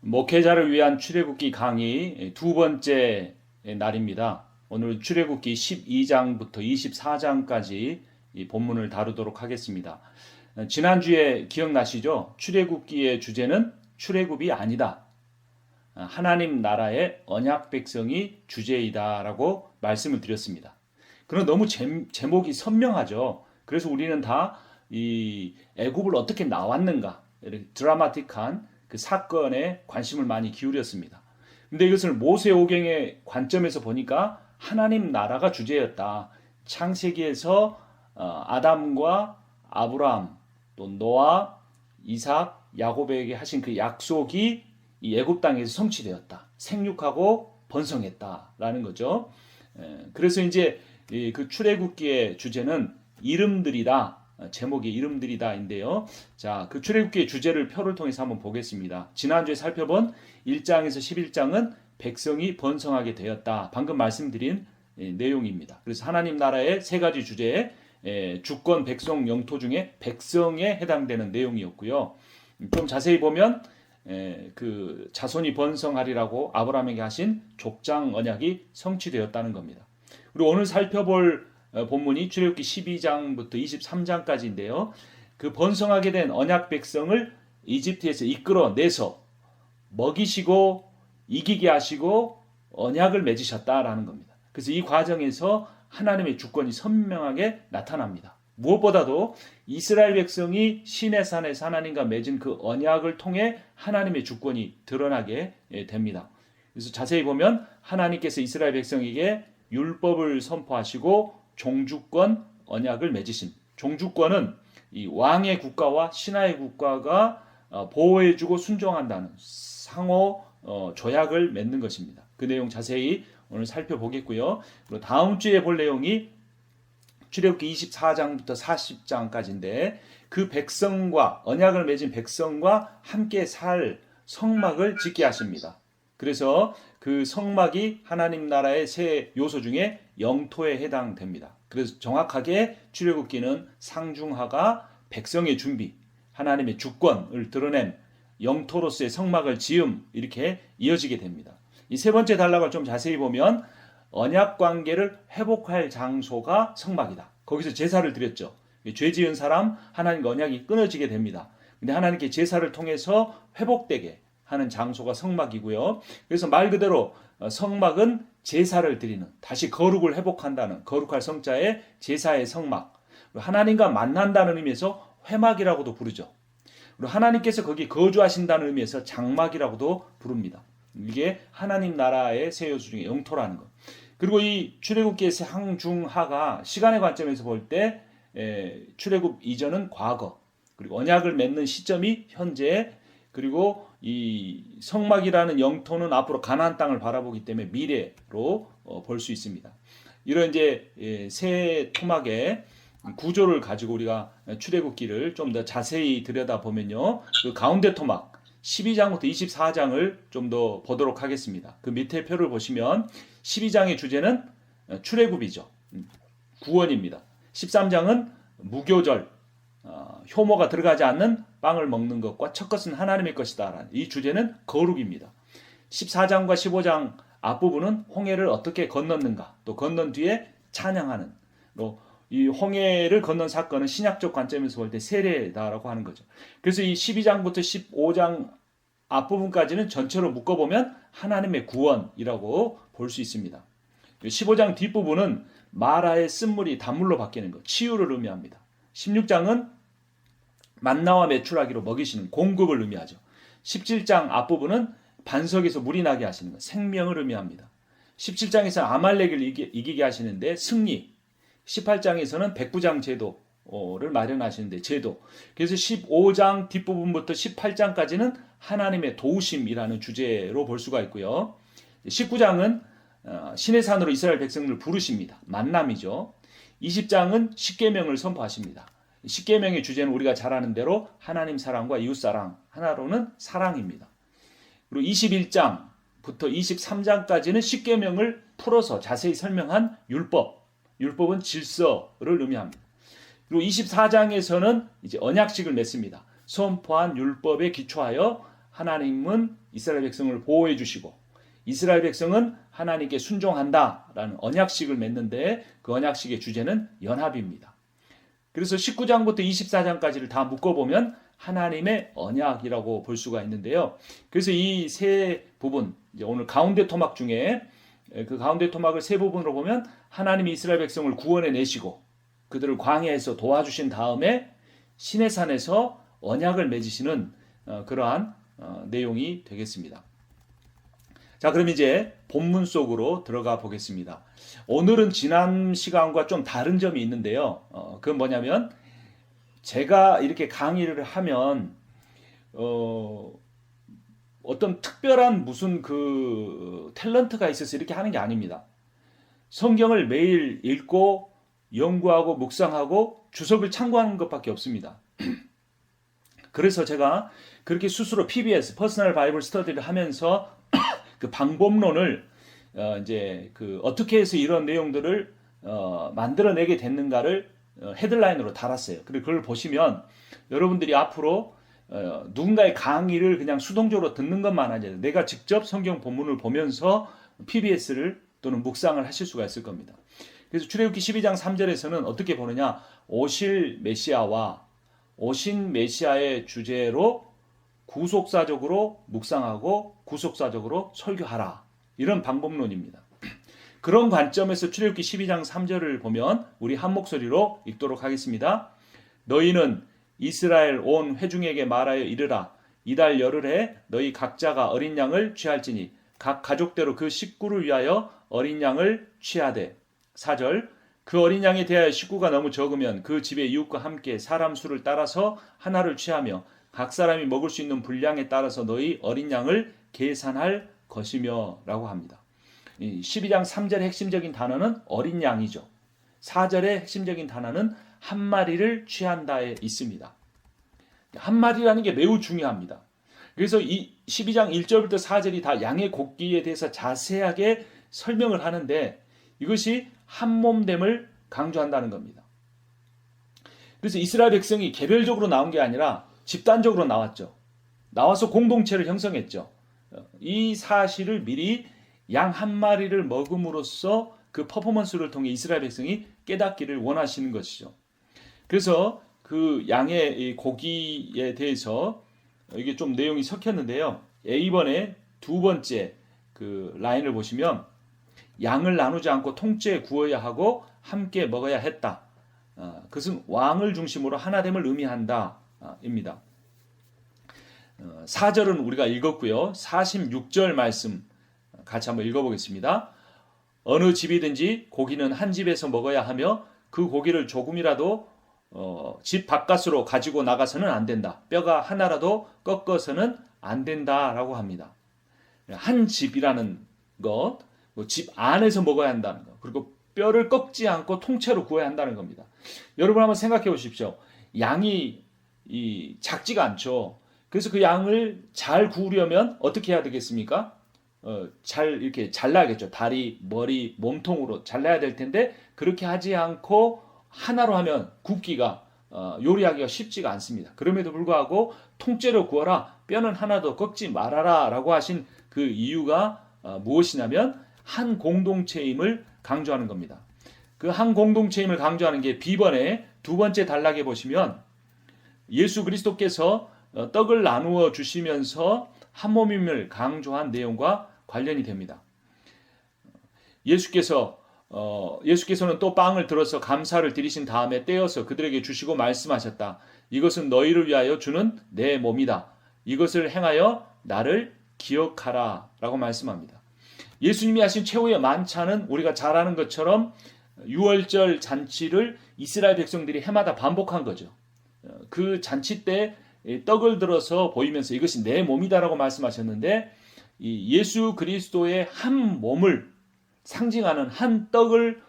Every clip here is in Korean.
목회자를 위한 출애굽기 강의 두 번째 날입니다. 오늘 출애굽기 12장부터 24장까지 이 본문을 다루도록 하겠습니다. 지난주에 기억나시죠? 출애굽기의 주제는 출애굽이 아니다. 하나님 나라의 언약 백성이 주제이다라고 말씀을 드렸습니다. 그럼 너무 제목이 선명하죠. 그래서 우리는 다 이 애굽을 어떻게 나왔는가, 이렇게 드라마틱한 그 사건에 관심을 많이 기울였습니다. 근데 이것을 모세오경의 관점에서 보니까 하나님 나라가 주제였다. 창세기에서 아담과 아브라함, 또 노아, 이삭, 야곱에게 하신 그 약속이 이 애굽 땅에서 성취되었다. 생육하고 번성했다라는 거죠. 그래서 이제 그 출애굽기의 주제는 이름들이다. 제목이 이름들이다인데요. 자, 그 출애굽기의 주제를 표를 통해서 한번 보겠습니다. 지난주에 살펴본 1장에서 11장은 백성이 번성하게 되었다. 방금 말씀드린 내용입니다. 그래서 하나님 나라의 세 가지 주제에 주권, 백성, 영토 중에 백성에 해당되는 내용이었고요. 좀 자세히 보면 그 자손이 번성하리라고 아브라함에게 하신 족장 언약이 성취되었다는 겁니다. 그리고 오늘 살펴볼 본문이 출애굽기 12장부터 23장까지인데요. 그 번성하게 된 언약 백성을 이집트에서 이끌어내서 먹이시고 이기게 하시고 언약을 맺으셨다라는 겁니다. 그래서 이 과정에서 하나님의 주권이 선명하게 나타납니다. 무엇보다도 이스라엘 백성이 시내산에서 하나님과 맺은 그 언약을 통해 하나님의 주권이 드러나게 됩니다. 그래서 자세히 보면 하나님께서 이스라엘 백성에게 율법을 선포하시고 종주권 언약을 맺으신, 종주권은 이 왕의 국가와 신하의 국가가 보호해주고 순종한다는 상호 조약을 맺는 것입니다. 그 내용 자세히 오늘 살펴보겠고요. 그리고 다음 주에 볼 내용이 출애굽기 24장부터 40장까지인데 그 백성과 언약을 맺은 백성과 함께 살 성막을 짓게 하십니다. 그래서 그 성막이 하나님 나라의 세 요소 중에 영토에 해당됩니다. 그래서 정확하게 출애굽기는 상중하가 백성의 준비, 하나님의 주권을 드러낸 영토로서의 성막을 지음, 이렇게 이어지게 됩니다. 이 세 번째 단락을 좀 자세히 보면 언약 관계를 회복할 장소가 성막이다. 거기서 제사를 드렸죠. 죄 지은 사람 하나님과 언약이 끊어지게 됩니다. 근데 하나님께 제사를 통해서 회복되게 하는 장소가 성막이고요. 그래서 말 그대로 성막은 제사를 드리는, 다시 거룩을 회복한다는, 거룩할 성자의 제사의 성막, 하나님과 만난다는 의미에서 회막이라고도 부르죠. 그리고 하나님께서 거기 거주하신다는 의미에서 장막이라고도 부릅니다. 이게 하나님 나라의 세 요소 중에 영토라는 것. 그리고 이 출애굽기의 상중하가 시간의 관점에서 볼 때 출애굽 이전은 과거, 그리고 언약을 맺는 시점이 현재, 그리고 이 성막이라는 영토는 앞으로 가나안 땅을 바라보기 때문에 미래로 볼 수 있습니다. 이런 이제 세 토막의 구조를 가지고 우리가 출애굽기를 좀 더 자세히 들여다보면요. 그 가운데 토막 12장부터 24장을 좀 더 보도록 하겠습니다. 그 밑에 표를 보시면 12장의 주제는 출애굽이죠. 구원입니다. 13장은 무교절, 효모가 들어가지 않는 빵을 먹는 것과 첫 것은 하나님의 것이다. 이 주제는 거룩입니다. 14장과 15장 앞부분은 홍해를 어떻게 건넜는가, 또 건넌 뒤에 찬양하는, 또 이 홍해를 건넌 사건은 신약적 관점에서 볼 때 세례다라고 하는 거죠. 그래서 이 12장부터 15장 앞부분까지는 전체로 묶어보면 하나님의 구원이라고 볼 수 있습니다. 15장 뒷부분은 마라의 쓴물이 단물로 바뀌는 것, 치유를 의미합니다. 16장은 만나와 메추라기로 먹이시는 공급을 의미하죠. 17장 앞부분은 반석에서 물이 나게 하시는 것, 생명을 의미합니다. 17장에서는 아말렉을 이기게 하시는데 승리, 18장에서는 백부장 제도를 마련하시는데 제도, 그래서 15장 뒷부분부터 18장까지는 하나님의 도우심이라는 주제로 볼 수가 있고요. 19장은 시내산으로 이스라엘 백성들을 부르십니다. 만남이죠. 20장은 십계명을 선포하십니다. 십계명의 주제는 우리가 잘 아는 대로 하나님 사랑과 이웃 사랑, 하나로는 사랑입니다. 그리고 21장부터 23장까지는 십계명을 풀어서 자세히 설명한 율법은 질서를 의미합니다. 그리고 24장에서는 이제 언약식을 맺습니다. 선포한 율법에 기초하여 하나님은 이스라엘 백성을 보호해 주시고 이스라엘 백성은 하나님께 순종한다라는 언약식을 맺는데 그 언약식의 주제는 연합입니다. 그래서 19장부터 24장까지를 다 묶어보면 하나님의 언약이라고 볼 수가 있는데요. 그래서 이 세 부분, 이제 오늘 가운데 토막 중에 그 가운데 토막을 세 부분으로 보면 하나님이 이스라엘 백성을 구원해 내시고 그들을 광야에서 도와주신 다음에 시내산에서 언약을 맺으시는 그러한 내용이 되겠습니다. 자, 그럼 이제 본문 속으로 들어가 보겠습니다. 오늘은 지난 시간과 좀 다른 점이 있는데요. 그건 뭐냐면 제가 이렇게 강의를 하면 어떤 특별한 무슨 그 탤런트가 있어서 이렇게 하는 게 아닙니다. 성경을 매일 읽고 연구하고 묵상하고 주석을 참고하는 것밖에 없습니다. 그래서 제가 그렇게 스스로 PBS 퍼스널 바이블 스터디를 하면서 그 방법론을 이제 그 어떻게 해서 이런 내용들을 만들어내게 됐는가를 헤드라인으로 달았어요. 그리고 그걸 보시면 여러분들이 앞으로 누군가의 강의를 그냥 수동적으로 듣는 것만 아니라 내가 직접 성경 본문을 보면서 PBS를 또는 묵상을 하실 수가 있을 겁니다. 그래서 출애굽기 12장 3절에서는 어떻게 보느냐, 오실 메시아와 오신 메시아의 주제로 구속사적으로 묵상하고 구속사적으로 설교하라, 이런 방법론입니다. 그런 관점에서 출애굽기 12장 3절을 보면 우리 한 목소리로 읽도록 하겠습니다. 너희는 이스라엘 온 회중에게 말하여 이르라. 이달 열흘에 너희 각자가 어린 양을 취할지니 각 가족대로 그 식구를 위하여 어린 양을 취하되. 4절, 그 어린 양에 대하여 식구가 너무 적으면 그 집의 이웃과 함께 사람 수를 따라서 하나를 취하며 각 사람이 먹을 수 있는 분량에 따라서 너희 어린 양을 계산할 것이며 라고 합니다. 12장 3절의 핵심적인 단어는 어린 양이죠. 4절의 핵심적인 단어는 한 마리를 취한다에 있습니다. 한 마리라는 게 매우 중요합니다. 그래서 이 12장 1절부터 4절이 다 양의 곱기에 대해서 자세하게 설명을 하는데 이것이 한몸됨을 강조한다는 겁니다. 그래서 이스라엘 백성이 개별적으로 나온 게 아니라 집단적으로 나왔죠. 나와서 공동체를 형성했죠. 이 사실을 미리 양 한 마리를 먹음으로써 그 퍼포먼스를 통해 이스라엘 백성이 깨닫기를 원하시는 것이죠. 그래서 그 양의 고기에 대해서 이게 좀 내용이 섞였는데요. A번에 두 번째 그 라인을 보시면 양을 나누지 않고 통째에 구워야 하고 함께 먹어야 했다. 그것은 왕을 중심으로 하나됨을 의미한다. 입니다. 4절은 우리가 읽었고요. 46절 말씀 같이 한번 읽어보겠습니다. 어느 집이든지 고기는 한 집에서 먹어야 하며 그 고기를 조금이라도 집 바깥으로 가지고 나가서는 안 된다. 뼈가 하나라도 꺾어서는 안 된다라고 합니다. 한 집이라는 것, 집 안에서 먹어야 한다는 것, 그리고 뼈를 꺾지 않고 통째로 구워야 한다는 겁니다. 여러분 한번 생각해 보십시오. 양이 작지가 않죠. 그래서 그 양을 잘 구우려면 어떻게 해야 되겠습니까? 잘 이렇게 잘라야겠죠. 다리, 머리, 몸통으로 잘라야 될 텐데 그렇게 하지 않고 하나로 하면 굽기가 요리하기가 쉽지가 않습니다. 그럼에도 불구하고 통째로 구워라, 뼈는 하나도 꺾지 말아라 라고 하신 그 이유가 무엇이냐면 한 공동체임을 강조하는 겁니다. 그 한 공동체임을 강조하는 게 B번에 두 번째 단락에 보시면 예수 그리스도께서 떡을 나누어 주시면서 한 몸임을 강조한 내용과 관련이 됩니다. 예수께서는 또 빵을 들어서 감사를 드리신 다음에 떼어서 그들에게 주시고 말씀하셨다. 이것은 너희를 위하여 주는 내 몸이다. 이것을 행하여 나를 기억하라 라고 말씀합니다. 예수님이 하신 최후의 만찬은 우리가 잘 아는 것처럼 유월절 잔치를 이스라엘 백성들이 해마다 반복한 거죠. 그 잔치 때 떡을 들어서 보이면서 이것이 내 몸이다라고 말씀하셨는데 이 예수 그리스도의 한 몸을 상징하는 한 떡을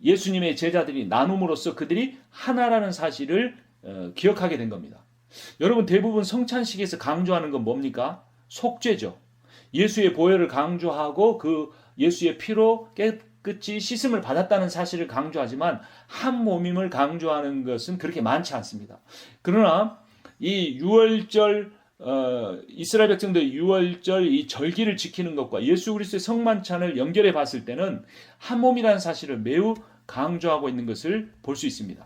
예수님의 제자들이 나눔으로써 그들이 하나라는 사실을 기억하게 된 겁니다. 여러분 대부분 성찬식에서 강조하는 건 뭡니까? 속죄죠. 예수의 보혈을 강조하고 그 예수의 피로 깨끗이 씻음을 받았다는 사실을 강조하지만 한 몸임을 강조하는 것은 그렇게 많지 않습니다. 그러나 이 유월절 이스라엘 백성들의 유월절 이 절기를 지키는 것과 예수 그리스도의 성만찬을 연결해 봤을 때는 한 몸이라는 사실을 매우 강조하고 있는 것을 볼 수 있습니다.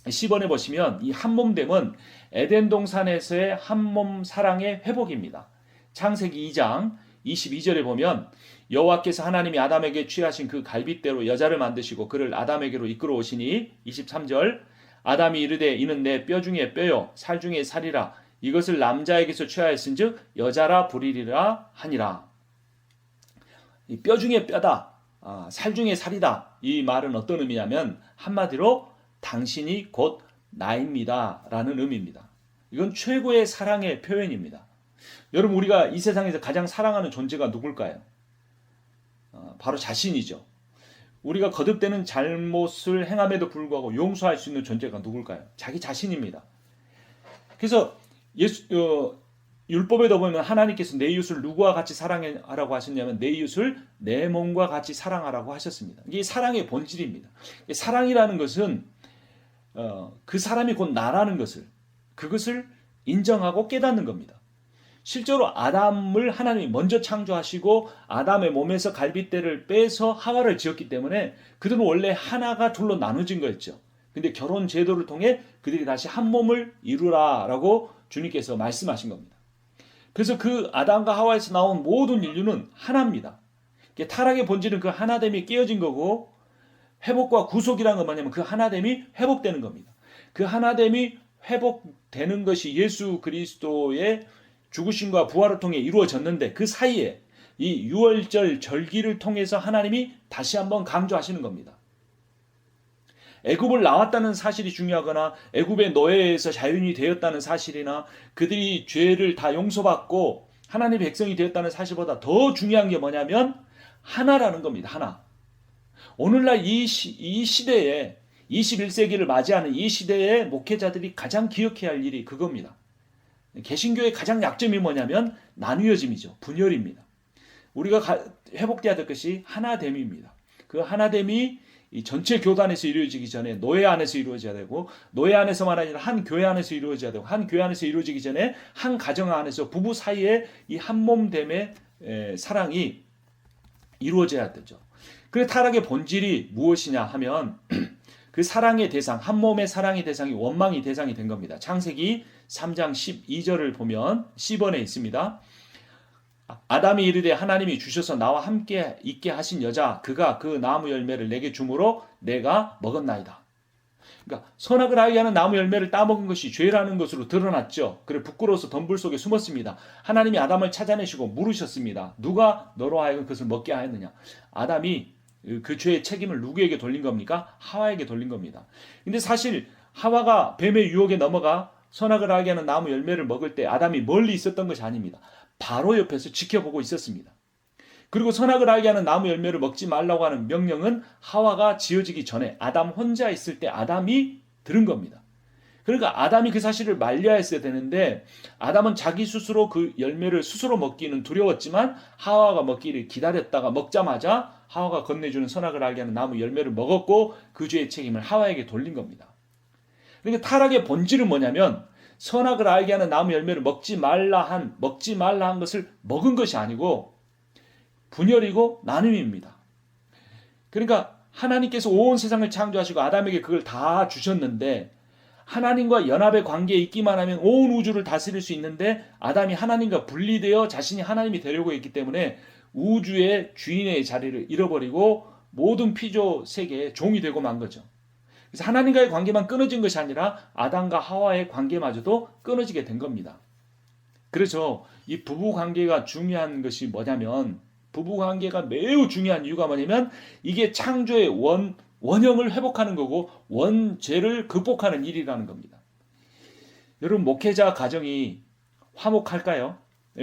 10번에 보시면 이 한몸됨은 에덴 동산에서의 한몸 사랑의 회복입니다. 창세기 2장 22절에 보면 여호와께서 하나님이 아담에게 취하신 그 갈빗대로 여자를 만드시고 그를 아담에게로 이끌어 오시니 23절 아담이 이르되 이는 내 뼈 중에 뼈요 살 중에 살이라 이것을 남자에게서 취하였은즉 여자라 부리리라 하니라. 이 뼈 중에 뼈다, 살 중에 살이다. 이 말은 어떤 의미냐면 한마디로 당신이 곧 나입니다 라는 의미입니다. 이건 최고의 사랑의 표현입니다. 여러분 우리가 이 세상에서 가장 사랑하는 존재가 누굴까요? 바로 자신이죠. 우리가 거듭되는 잘못을 행함에도 불구하고 용서할 수 있는 존재가 누굴까요? 자기 자신입니다. 그래서 율법에도 보면 하나님께서 내 이웃을 누구와 같이 사랑하라고 하셨냐면 내 이웃을 내 몸과 같이 사랑하라고 하셨습니다. 이게 사랑의 본질입니다. 사랑이라는 것은 그 사람이 곧 나라는 그것을 인정하고 깨닫는 겁니다. 실제로 아담을 하나님이 먼저 창조하시고 아담의 몸에서 갈빗대를 빼서 하와를 지었기 때문에 그들은 원래 하나가 둘로 나눠진 거였죠. 근데 결혼 제도를 통해 그들이 다시 한 몸을 이루라라고 주님께서 말씀하신 겁니다. 그래서 그 아담과 하와에서 나온 모든 인류는 하나입니다. 타락의 본질은 그 하나됨이 깨어진 거고 회복과 구속이라는 건 뭐냐면 그 하나됨이 회복되는 겁니다. 그 하나됨이 회복되는 것이 예수 그리스도의 죽으심과 부활을 통해 이루어졌는데 그 사이에 이 유월절 절기를 통해서 하나님이 다시 한번 강조하시는 겁니다. 애굽을 나왔다는 사실이 중요하거나 애굽의 노예에서 자유인이 되었다는 사실이나 그들이 죄를 다 용서받고 하나님의 백성이 되었다는 사실보다 더 중요한 게 뭐냐면 하나라는 겁니다. 하나. 오늘날 이 시대에 21세기를 맞이하는 이 시대에 목회자들이 가장 기억해야 할 일이 그겁니다. 개신교의 가장 약점이 뭐냐면 나뉘어짐이죠. 분열입니다. 우리가 회복돼야 될 것이 하나됨입니다. 그 하나됨이 이 전체 교단에서 이루어지기 전에 노예 안에서 이루어져야 되고 노예 안에서만 아니라 한 교회 안에서 이루어져야 되고 한 교회 안에서 이루어지기 전에 한 가정 안에서 부부 사이에 이 한몸됨의 사랑이 이루어져야 되죠. 그래서 타락의 본질이 무엇이냐 하면 그 사랑의 대상, 한 몸의 사랑의 대상이 원망이 대상이 된 겁니다. 창세기 3장 12절을 보면 10번에 있습니다. 아담이 이르되 하나님이 주셔서 나와 함께 있게 하신 여자 그가 그 나무 열매를 내게 주므로 내가 먹었나이다. 그러니까 선악을 알게 하는 나무 열매를 따먹은 것이 죄라는 것으로 드러났죠. 그래 부끄러워서 덤불 속에 숨었습니다. 하나님이 아담을 찾아내시고 물으셨습니다. 누가 너로 하여금 그것을 먹게 하였느냐. 아담이 그 죄의 책임을 누구에게 돌린 겁니까? 하와에게 돌린 겁니다. 근데 사실 하와가 뱀의 유혹에 넘어가 선악을 알게 하는 나무 열매를 먹을 때 아담이 멀리 있었던 것이 아닙니다. 바로 옆에서 지켜보고 있었습니다. 그리고 선악을 알게 하는 나무 열매를 먹지 말라고 하는 명령은 하와가 지어지기 전에 아담 혼자 있을 때 아담이 들은 겁니다. 그러니까 아담이 그 사실을 말려야 되는데 아담은 자기 스스로 그 열매를 스스로 먹기는 두려웠지만 하와가 먹기를 기다렸다가 먹자마자 하와가 건네주는 선악을 알게 하는 나무 열매를 먹었고 그 죄의 책임을 하와에게 돌린 겁니다. 그러니까 타락의 본질은 뭐냐면 선악을 알게 하는 나무 열매를 먹지 말라 한 것을 먹은 것이 아니고 분열이고 나눔입니다. 그러니까 하나님께서 온 세상을 창조하시고 아담에게 그걸 다 주셨는데 하나님과 연합의 관계에 있기만 하면 온 우주를 다스릴 수 있는데 아담이 하나님과 분리되어 자신이 하나님이 되려고 했기 때문에 우주의 주인의 자리를 잃어버리고 모든 피조 세계의 종이 되고 만 거죠. 그래서 하나님과의 관계만 끊어진 것이 아니라 아담과 하와의 관계마저도 끊어지게 된 겁니다. 그래서 이 부부 관계가 중요한 것이 뭐냐면 부부 관계가 매우 중요한 이유가 뭐냐면 이게 창조의 원형을 회복하는 거고 원죄를 극복하는 일이라는 겁니다. 여러분 목회자 가정이 화목할까요?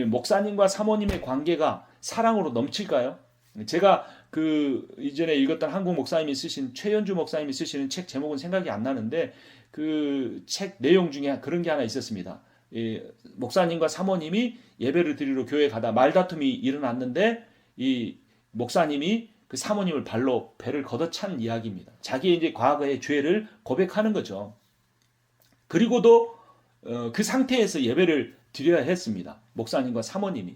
목사님과 사모님의 관계가 사랑으로 넘칠까요? 제가 이전에 읽었던 한국 목사님이 쓰신 최연주 목사님이 쓰시는 책 제목은 생각이 안 나는데 그 책 내용 중에 그런 게 하나 있었습니다. 목사님과 사모님이 예배를 드리러 교회에 가다 말다툼이 일어났는데 이 목사님이 그 사모님을 발로 배를 걷어찬 이야기입니다. 자기의 이제 과거의 죄를 고백하는 거죠. 그리고도 그 상태에서 예배를 드려야 했습니다. 목사님과 사모님이.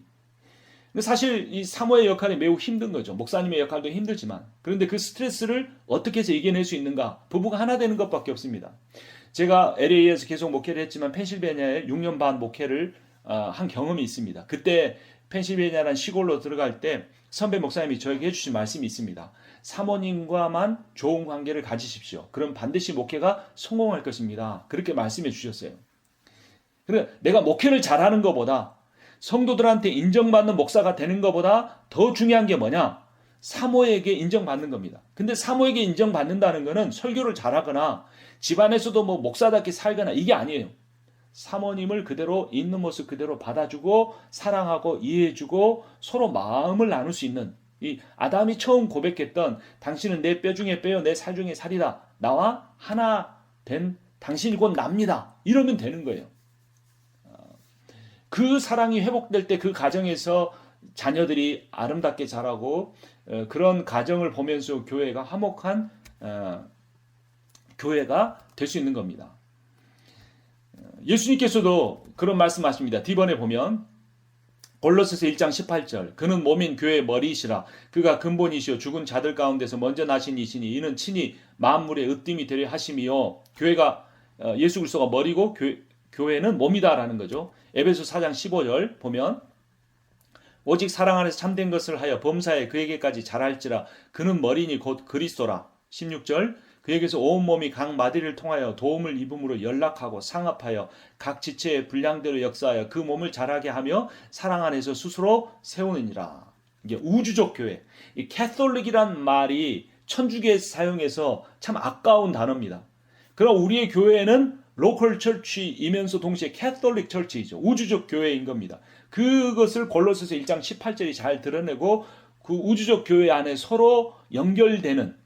근데 사실 이 사모의 역할이 매우 힘든 거죠. 목사님의 역할도 힘들지만. 그런데 그 스트레스를 어떻게 해서 이겨낼 수 있는가? 부부가 하나 되는 것밖에 없습니다. 제가 LA에서 계속 목회를 했지만 펜실베니아에 6년 반 목회를 한 경험이 있습니다. 그때 펜실베니아라는 시골로 들어갈 때 선배 목사님이 저에게 해주신 말씀이 있습니다. 사모님과만 좋은 관계를 가지십시오. 그럼 반드시 목회가 성공할 것입니다. 그렇게 말씀해 주셨어요. 그래, 내가 목회를 잘하는 것보다 성도들한테 인정받는 목사가 되는 것보다 더 중요한 게 뭐냐? 사모에게 인정받는 겁니다. 근데 사모에게 인정받는다는 것은 설교를 잘하거나 집안에서도 뭐 목사답게 살거나 이게 아니에요. 사모님을 그대로 있는 모습 그대로 받아주고 사랑하고 이해해주고 서로 마음을 나눌 수 있는, 이 아담이 처음 고백했던 당신은 내 뼈 중에 뼈요 내 살 중에 살이다. 나와 하나 된 당신이 곧 납니다. 이러면 되는 거예요. 그 사랑이 회복될 때 그 가정에서 자녀들이 아름답게 자라고 그런 가정을 보면서 교회가 화목한 교회가 될 수 있는 겁니다. 예수님께서도 그런 말씀하십니다. D번에 보면 골로새서 1장 18절 그는 몸인 교회의 머리이시라 그가 근본이시요 죽은 자들 가운데서 먼저 나신 이시니 이는 친히 만물의 으뜸이 되려 하심이요. 교회가 예수 그리스도가 머리고 교회는 몸이다라는 거죠. 에베소 4장 15절 보면 오직 사랑 안에서 참된 것을 하여 범사에 그에게까지 자랄지라 그는 머리니 곧 그리스도라. 16절 그에게서 온 몸이 각 마디를 통하여 도움을 입음으로 연락하고 상합하여 각 지체의 분량대로 역사하여 그 몸을 자라게 하며 사랑 안에서 스스로 세우느니라. 이게 우주적 교회. 이 캐톨릭이란 말이 천주교에서 사용해서 참 아까운 단어입니다. 그럼 우리의 교회는 로컬 철치이면서 동시에 캐톨릭 철치이죠. 우주적 교회인 겁니다. 그것을 골로새서 1장 18절이 잘 드러내고 그 우주적 교회 안에 서로 연결되는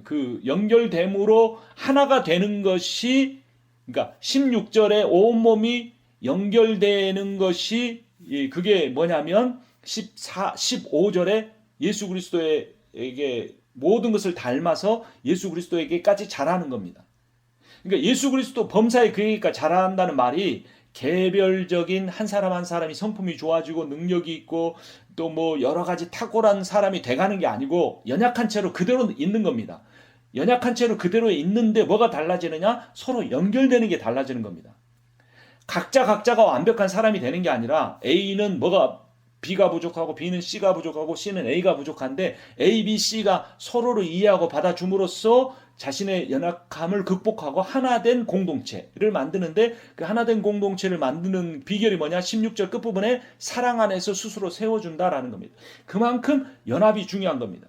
그 연결됨으로 하나가 되는 것이, 그러니까 16절에 온몸이 연결되는 것이 그게 뭐냐면 15절에 예수 그리스도에게 모든 것을 닮아서 예수 그리스도에게까지 자라는 겁니다. 그러니까 예수 그리스도 범사에 그에게까지 자란다는 말이 개별적인 한 사람 한 사람이 성품이 좋아지고 능력이 있고 또 뭐 여러 가지 탁월한 사람이 돼가는 게 아니고 연약한 채로 그대로 있는 겁니다. 연약한 채로 그대로 있는데 뭐가 달라지느냐? 서로 연결되는 게 달라지는 겁니다. 각자가 완벽한 사람이 되는 게 아니라 A는 뭐가 B가 부족하고 B는 C가 부족하고 C는 A가 부족한데 A, B, C가 서로를 이해하고 받아줌으로써 자신의 연약함을 극복하고 하나된 공동체를 만드는데 그 하나된 공동체를 만드는 비결이 뭐냐? 16절 끝부분에 사랑 안에서 스스로 세워준다라는 겁니다. 그만큼 연합이 중요한 겁니다.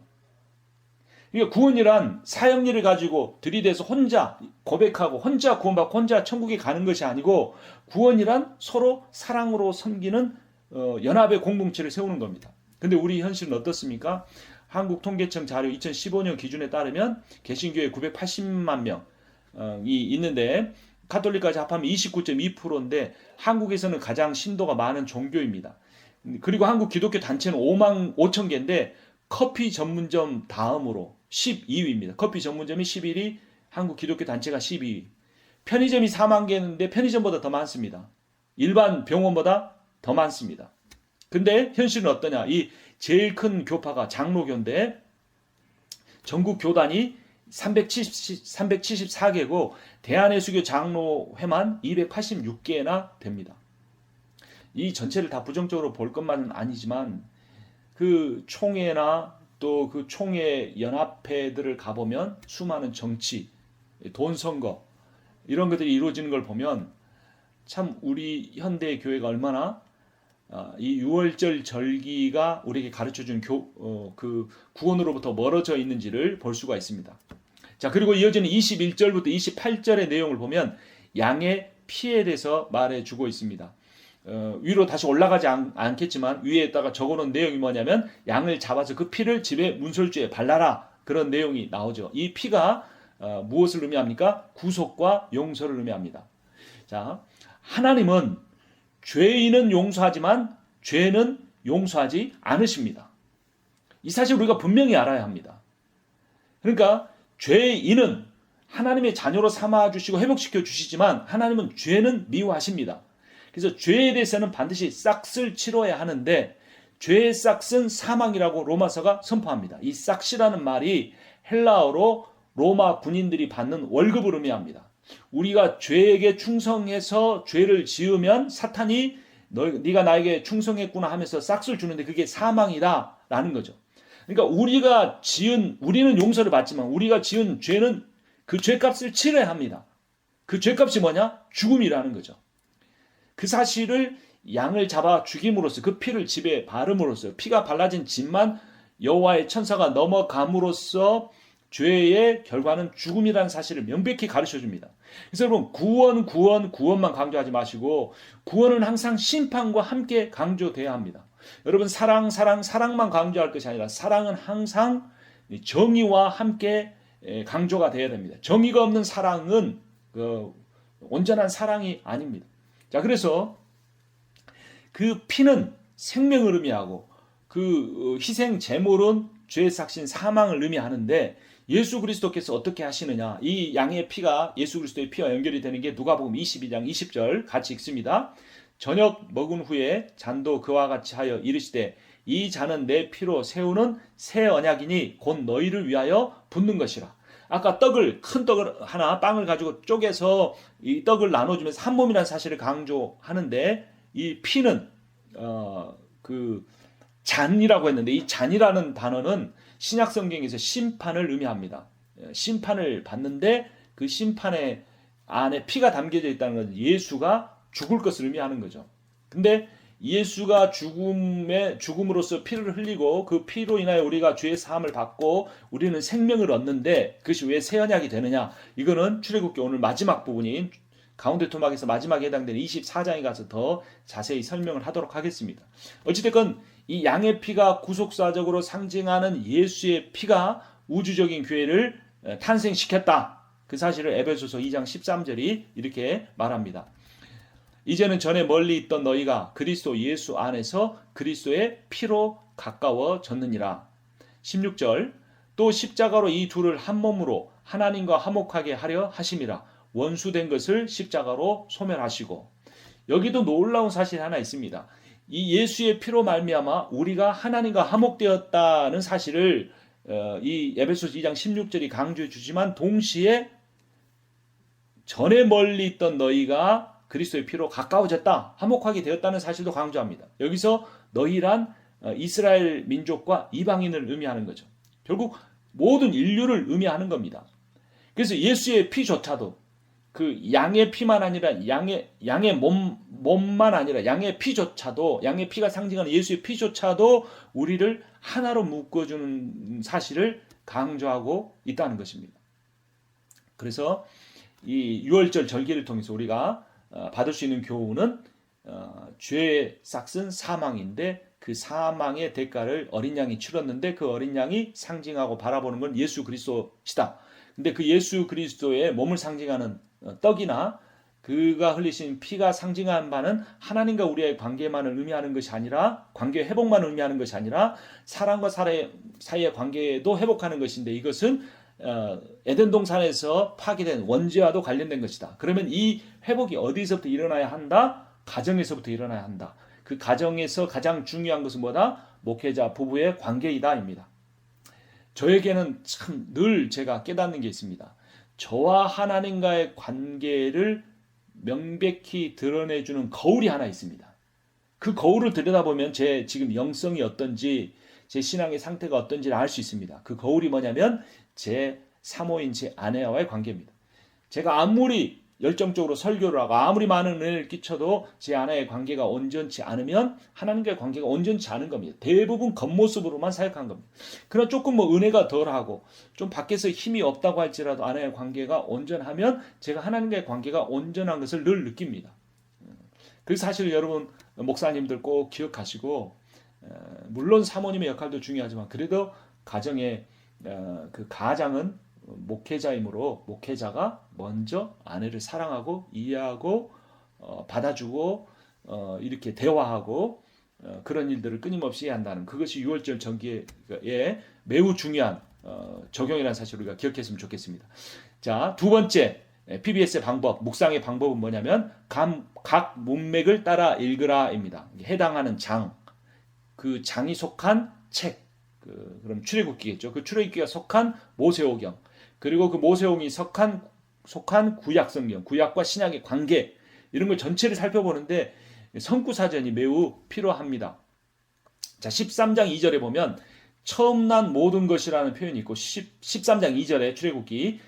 그러니까 구원이란 사형리를 가지고 들이대서 혼자 고백하고 혼자 구원받고 혼자 천국에 가는 것이 아니고 구원이란 서로 사랑으로 섬기는 연합의 공동체를 세우는 겁니다. 근데 우리 현실은 어떻습니까? 한국통계청 자료 2015년 기준에 따르면 개신교회 980만 명이 있는데 가톨릭까지 합하면 29.2%인데 한국에서는 가장 신도가 많은 종교입니다. 그리고 한국 기독교 단체는 5만 5천 개인데 커피 전문점 다음으로 12위입니다. 커피 전문점이 11위, 한국 기독교 단체가 12위. 편의점이 4만 개인데 편의점보다 더 많습니다. 일반 병원보다 더 많습니다. 근데 현실은 어떠냐? 이 제일 큰 교파가 장로교인데 전국 교단이 374개고 대한예수교 장로회만 286개나 됩니다. 이 전체를 다 부정적으로 볼 것만은 아니지만 그 총회나 또 그 총회 연합회들을 가보면 수많은 정치, 돈 선거 이런 것들이 이루어지는 걸 보면 참 우리 현대 교회가 얼마나 이 유월절 절기가 우리에게 가르쳐준 그 구원으로부터 멀어져 있는지를 볼 수가 있습니다. 자, 그리고 이어지는 21절부터 28절의 내용을 보면 양의 피에 대해서 말해주고 있습니다. 위로 다시 올라가지 않겠지만 위에다가 적어놓은 내용이 뭐냐면 양을 잡아서 그 피를 집에 문설주에 발라라, 그런 내용이 나오죠. 이 피가 무엇을 의미합니까? 구속과 용서를 의미합니다. 자, 하나님은 죄인은 용서하지만 죄는 용서하지 않으십니다. 이 사실 우리가 분명히 알아야 합니다. 그러니까 죄인은 하나님의 자녀로 삼아 주시고 회복시켜 주시지만 하나님은 죄는 미워하십니다. 그래서 죄에 대해서는 반드시 싹을 치러야 하는데 죄의 싹은 사망이라고 로마서가 선포합니다. 이 싹이라는 말이 헬라어로 로마 군인들이 받는 월급을 의미합니다. 우리가 죄에게 충성해서 죄를 지으면 사탄이 네가 나에게 충성했구나 하면서 싹을 주는데 그게 사망이다라는 거죠. 그러니까 우리는 용서를 받지만 우리가 지은 죄는 그 죄값을 치러야 합니다. 그 죄값이 뭐냐? 죽음이라는 거죠. 그 사실을 양을 잡아 죽임으로써 그 피를 집에 바름으로써 피가 발라진 집만 여호와의 천사가 넘어감으로써 죄의 결과는 죽음이라는 사실을 명백히 가르쳐 줍니다. 그래서 여러분 구원만 강조하지 마시고 구원은 항상 심판과 함께 강조돼야 합니다. 여러분 사랑만 강조할 것이 아니라 사랑은 항상 정의와 함께 강조가 돼야 됩니다. 정의가 없는 사랑은 온전한 사랑이 아닙니다. 자, 그래서 그 피는 생명을 의미하고 그 희생 제물은 죄의 삭신 사망을 의미하는데 예수 그리스도께서 어떻게 하시느냐? 이 양의 피가 예수 그리스도의 피와 연결이 되는 게 누가복음 22장 20절 같이 읽습니다. 저녁 먹은 후에 잔도 그와 같이 하여 이르시되 이 잔은 내 피로 세우는 새 언약이니 곧 너희를 위하여 붓는 것이라. 아까 큰 떡을 하나 빵을 가지고 쪼개서 이 떡을 나눠주면서 한 몸이라는 사실을 강조하는데 이 피는 그 잔이라고 했는데 이 잔이라는 단어는 신약 성경에서 심판을 의미합니다. 심판을 받는데 그 심판의 안에 피가 담겨져 있다는 것은 예수가 죽을 것을 의미하는 거죠. 근데 예수가 죽음으로써 피를 흘리고 그 피로 인하여 우리가 죄의 사함을 받고 우리는 생명을 얻는데 그것이 왜 새 언약이 되느냐? 이거는 출애굽기 오늘 마지막 부분인 가운데 토막에서 마지막에 해당되는 24장에 가서 더 자세히 설명을 하도록 하겠습니다. 어찌됐건 이 양의 피가 구속사적으로 상징하는 예수의 피가 우주적인 교회를 탄생시켰다. 그 사실을 에베소서 2장 13절이 이렇게 말합니다. 이제는 전에 멀리 있던 너희가 그리스도 예수 안에서 그리스도의 피로 가까워졌느니라. 16절 또 십자가로 이 둘을 한 몸으로 하나님과 화목하게 하려 하심이라. 원수된 것을 십자가로 소멸하시고. 여기도 놀라운 사실이 하나 있습니다. 이 예수의 피로 말미암아 우리가 하나님과 화목되었다는 사실을 이 에베소서 2장 16절이 강조해 주지만 동시에 전에 멀리 있던 너희가 그리스도의 피로 가까워졌다, 화목하게 되었다는 사실도 강조합니다. 여기서 너희란 이스라엘 민족과 이방인을 의미하는 거죠. 결국 모든 인류를 의미하는 겁니다. 그래서 예수의 피조차도 그 양의 피만 아니라 양의 몸만 아니라 양의 피조차도 양의 피가 상징하는 예수의 피조차도 우리를 하나로 묶어주는 사실을 강조하고 있다는 것입니다. 그래서 이 유월절 절기를 통해서 우리가 받을 수 있는 교훈은 죄의 삭은 사망인데 그 사망의 대가를 어린 양이 치렀는데 그 어린 양이 상징하고 바라보는 건 예수 그리스도시다. 근데 그 예수 그리스도의 몸을 상징하는 떡이나 그가 흘리신 피가 상징한 바는 하나님과 우리의 관계만을 의미하는 것이 아니라 관계 회복만을 의미하는 것이 아니라 사람과 사이의 관계도 회복하는 것인데 이것은 에덴 동산에서 파괴된 원죄와도 관련된 것이다. 그러면 이 회복이 어디서부터 일어나야 한다? 가정에서부터 일어나야 한다. 그 가정에서 가장 중요한 것은 뭐다? 목회자 부부의 관계이다입니다. 저에게는 참 늘 제가 깨닫는 게 있습니다. 저와 하나님과의 관계를 명백히 드러내주는 거울이 하나 있습니다. 그 거울을 들여다보면 제 지금 영성이 어떤지 제 신앙의 상태가 어떤지를 알 수 있습니다. 그 거울이 뭐냐면 제 사모인 제 아내와의 관계입니다. 제가 아무리 열정적으로 설교를 하고 아무리 많은 은혜를 끼쳐도 제 아내의 관계가 온전치 않으면 하나님과의 관계가 온전치 않은 겁니다. 대부분 겉모습으로만 사역한 겁니다. 그러나 조금 은혜가 덜하고 좀 밖에서 힘이 없다고 할지라도 아내의 관계가 온전하면 제가 하나님과의 관계가 온전한 것을 늘 느낍니다. 그 사실을 여러분 목사님들 꼭 기억하시고 물론 사모님의 역할도 중요하지만 그래도 가정의 그 가장은 목회자이므로 목회자가 먼저 아내를 사랑하고 이해하고 받아주고 이렇게 대화하고 그런 일들을 끊임없이 해야 한다는 그것이 유월절 절기에 매우 중요한 적용이라는 사실을 우리가 기억했으면 좋겠습니다. 자, 두 번째 PBS의 방법, 묵상의 방법은 뭐냐면 각 문맥을 따라 읽으라입니다. 해당하는 장, 그 장이 속한 책, 그럼 출애굽기겠죠. 그 출애굽기가 속한 모세오경, 그리고 그 모세오경이 속한 구약성경, 구약과 신약의 관계, 이런 걸 전체를 살펴보는데 성구사전이 매우 필요합니다. 자, 13장 2절에 보면 처음 난 모든 것이라는 표현이 있고 13장 2절에 출애굽기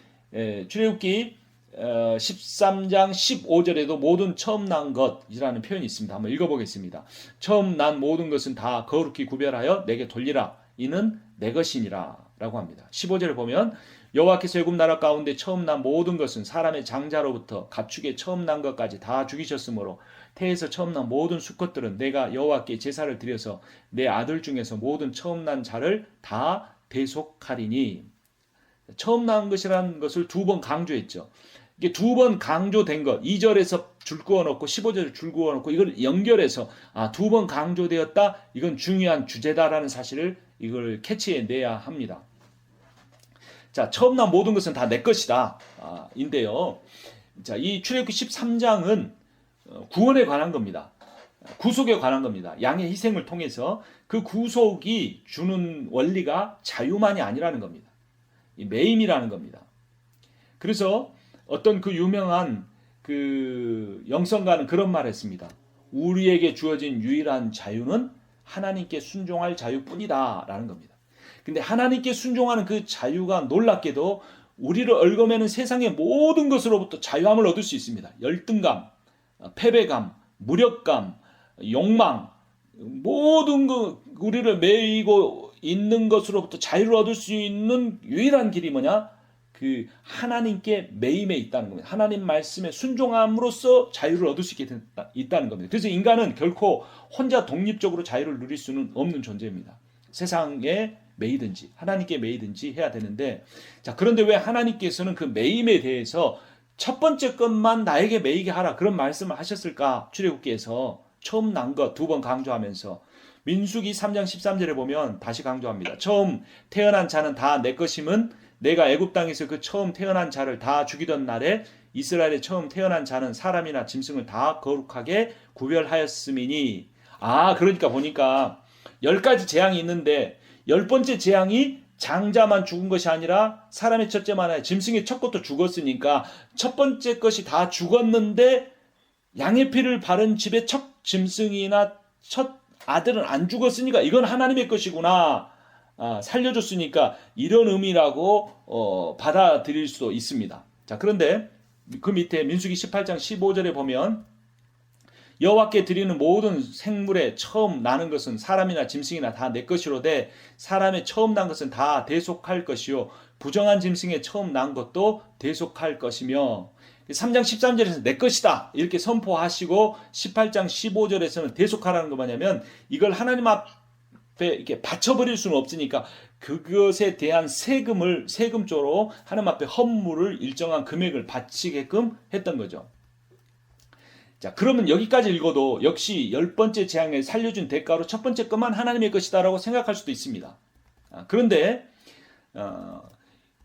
13장 15절에도 모든 처음 난 것이라는 표현이 있습니다. 한번 읽어보겠습니다. 처음 난 모든 것은 다 거룩히 구별하여 내게 돌리라. 이는 내 것이니라 라고 합니다. 15절에 보면 여호와께서 애굽 나라 가운데 처음 난 모든 것은 사람의 장자로부터 가축의 처음 난 것까지 다 죽이셨으므로 태에서 처음 난 모든 수컷들은 내가 여호와께 제사를 드려서 내 아들 중에서 모든 처음 난 자를 다 대속하리니. 처음 난 것이라는 것을 두 번 강조했죠. 이게 두 번 강조된 것, 2절에서 줄 그어놓고 15절에 줄 그어놓고 이걸 연결해서 두 번 강조되었다, 이건 중요한 주제다라는 사실을 이걸 캐치해내야 합니다. 자, 처음 난 모든 것은 다 내 것이다 인데요. 자, 이 출애굽기 13장은 구원에 관한 겁니다. 구속에 관한 겁니다. 양의 희생을 통해서 그 구속이 주는 원리가 자유만이 아니라는 겁니다. 이 매임이라는 겁니다. 그래서 어떤 그 유명한 그 영성가는 그런 말을 했습니다. 우리에게 주어진 유일한 자유는 하나님께 순종할 자유뿐이다 라는 겁니다. 근데 하나님께 순종하는 그 자유가 놀랍게도 우리를 얽어매는 세상의 모든 것으로부터 자유함을 얻을 수 있습니다. 열등감, 패배감, 무력감, 욕망, 모든 그 우리를 매이고 있는 것으로부터 자유를 얻을 수 있는 유일한 길이 뭐냐? 그 하나님께 매임에 있다는 겁니다. 하나님 말씀에 순종함으로써 자유를 얻을 수 있게 있다는 겁니다. 그래서 인간은 결코 혼자 독립적으로 자유를 누릴 수는 없는 존재입니다. 세상에 매이든지 하나님께 매이든지 해야 되는데, 자, 그런데 왜 하나님께서는 그 매임에 대해서 첫 번째 것만 나에게 매이게 하라 그런 말씀을 하셨을까? 출애굽기에서 처음 난 것 두 번 강조하면서 민수기 3장 13절에 보면 다시 강조합니다. 처음 태어난 자는 다 내 것임은 내가 애굽 땅에서 그 처음 태어난 자를 다 죽이던 날에 이스라엘의 처음 태어난 자는 사람이나 짐승을 다 거룩하게 구별하였음이니. 그러니까 보니까 10가지 재앙이 있는데 10번째 재앙이 장자만 죽은 것이 아니라 사람의 첫째만 아니라 짐승의 첫 것도 죽었으니까 첫 번째 것이 다 죽었는데 양의 피를 바른 집의 첫 짐승이나 첫 아들은 안 죽었으니까 이건 하나님의 것이구나, 살려줬으니까 이런 의미라고 받아들일 수도 있습니다. 자, 그런데 그 밑에 민수기 18장 15절에 보면 여호와께 드리는 모든 생물의 처음 나는 것은 사람이나 짐승이나 다 내 것이로되 사람의 처음 난 것은 다 대속할 것이요 부정한 짐승의 처음 난 것도 대속할 것이며. 3장 13절에서 내 것이다 이렇게 선포하시고 18장 15절에서는 대속하라는 거 뭐냐면 이걸 하나님 앞에 이렇게 바쳐버릴 수는 없으니까 그것에 대한 세금조로 하나님 앞에 헌물을 일정한 금액을 바치게끔 했던 거죠. 자, 그러면 여기까지 읽어도 역시 10번째 재앙을 살려준 대가로 첫 번째 것만 하나님의 것이다라고 생각할 수도 있습니다. 그런데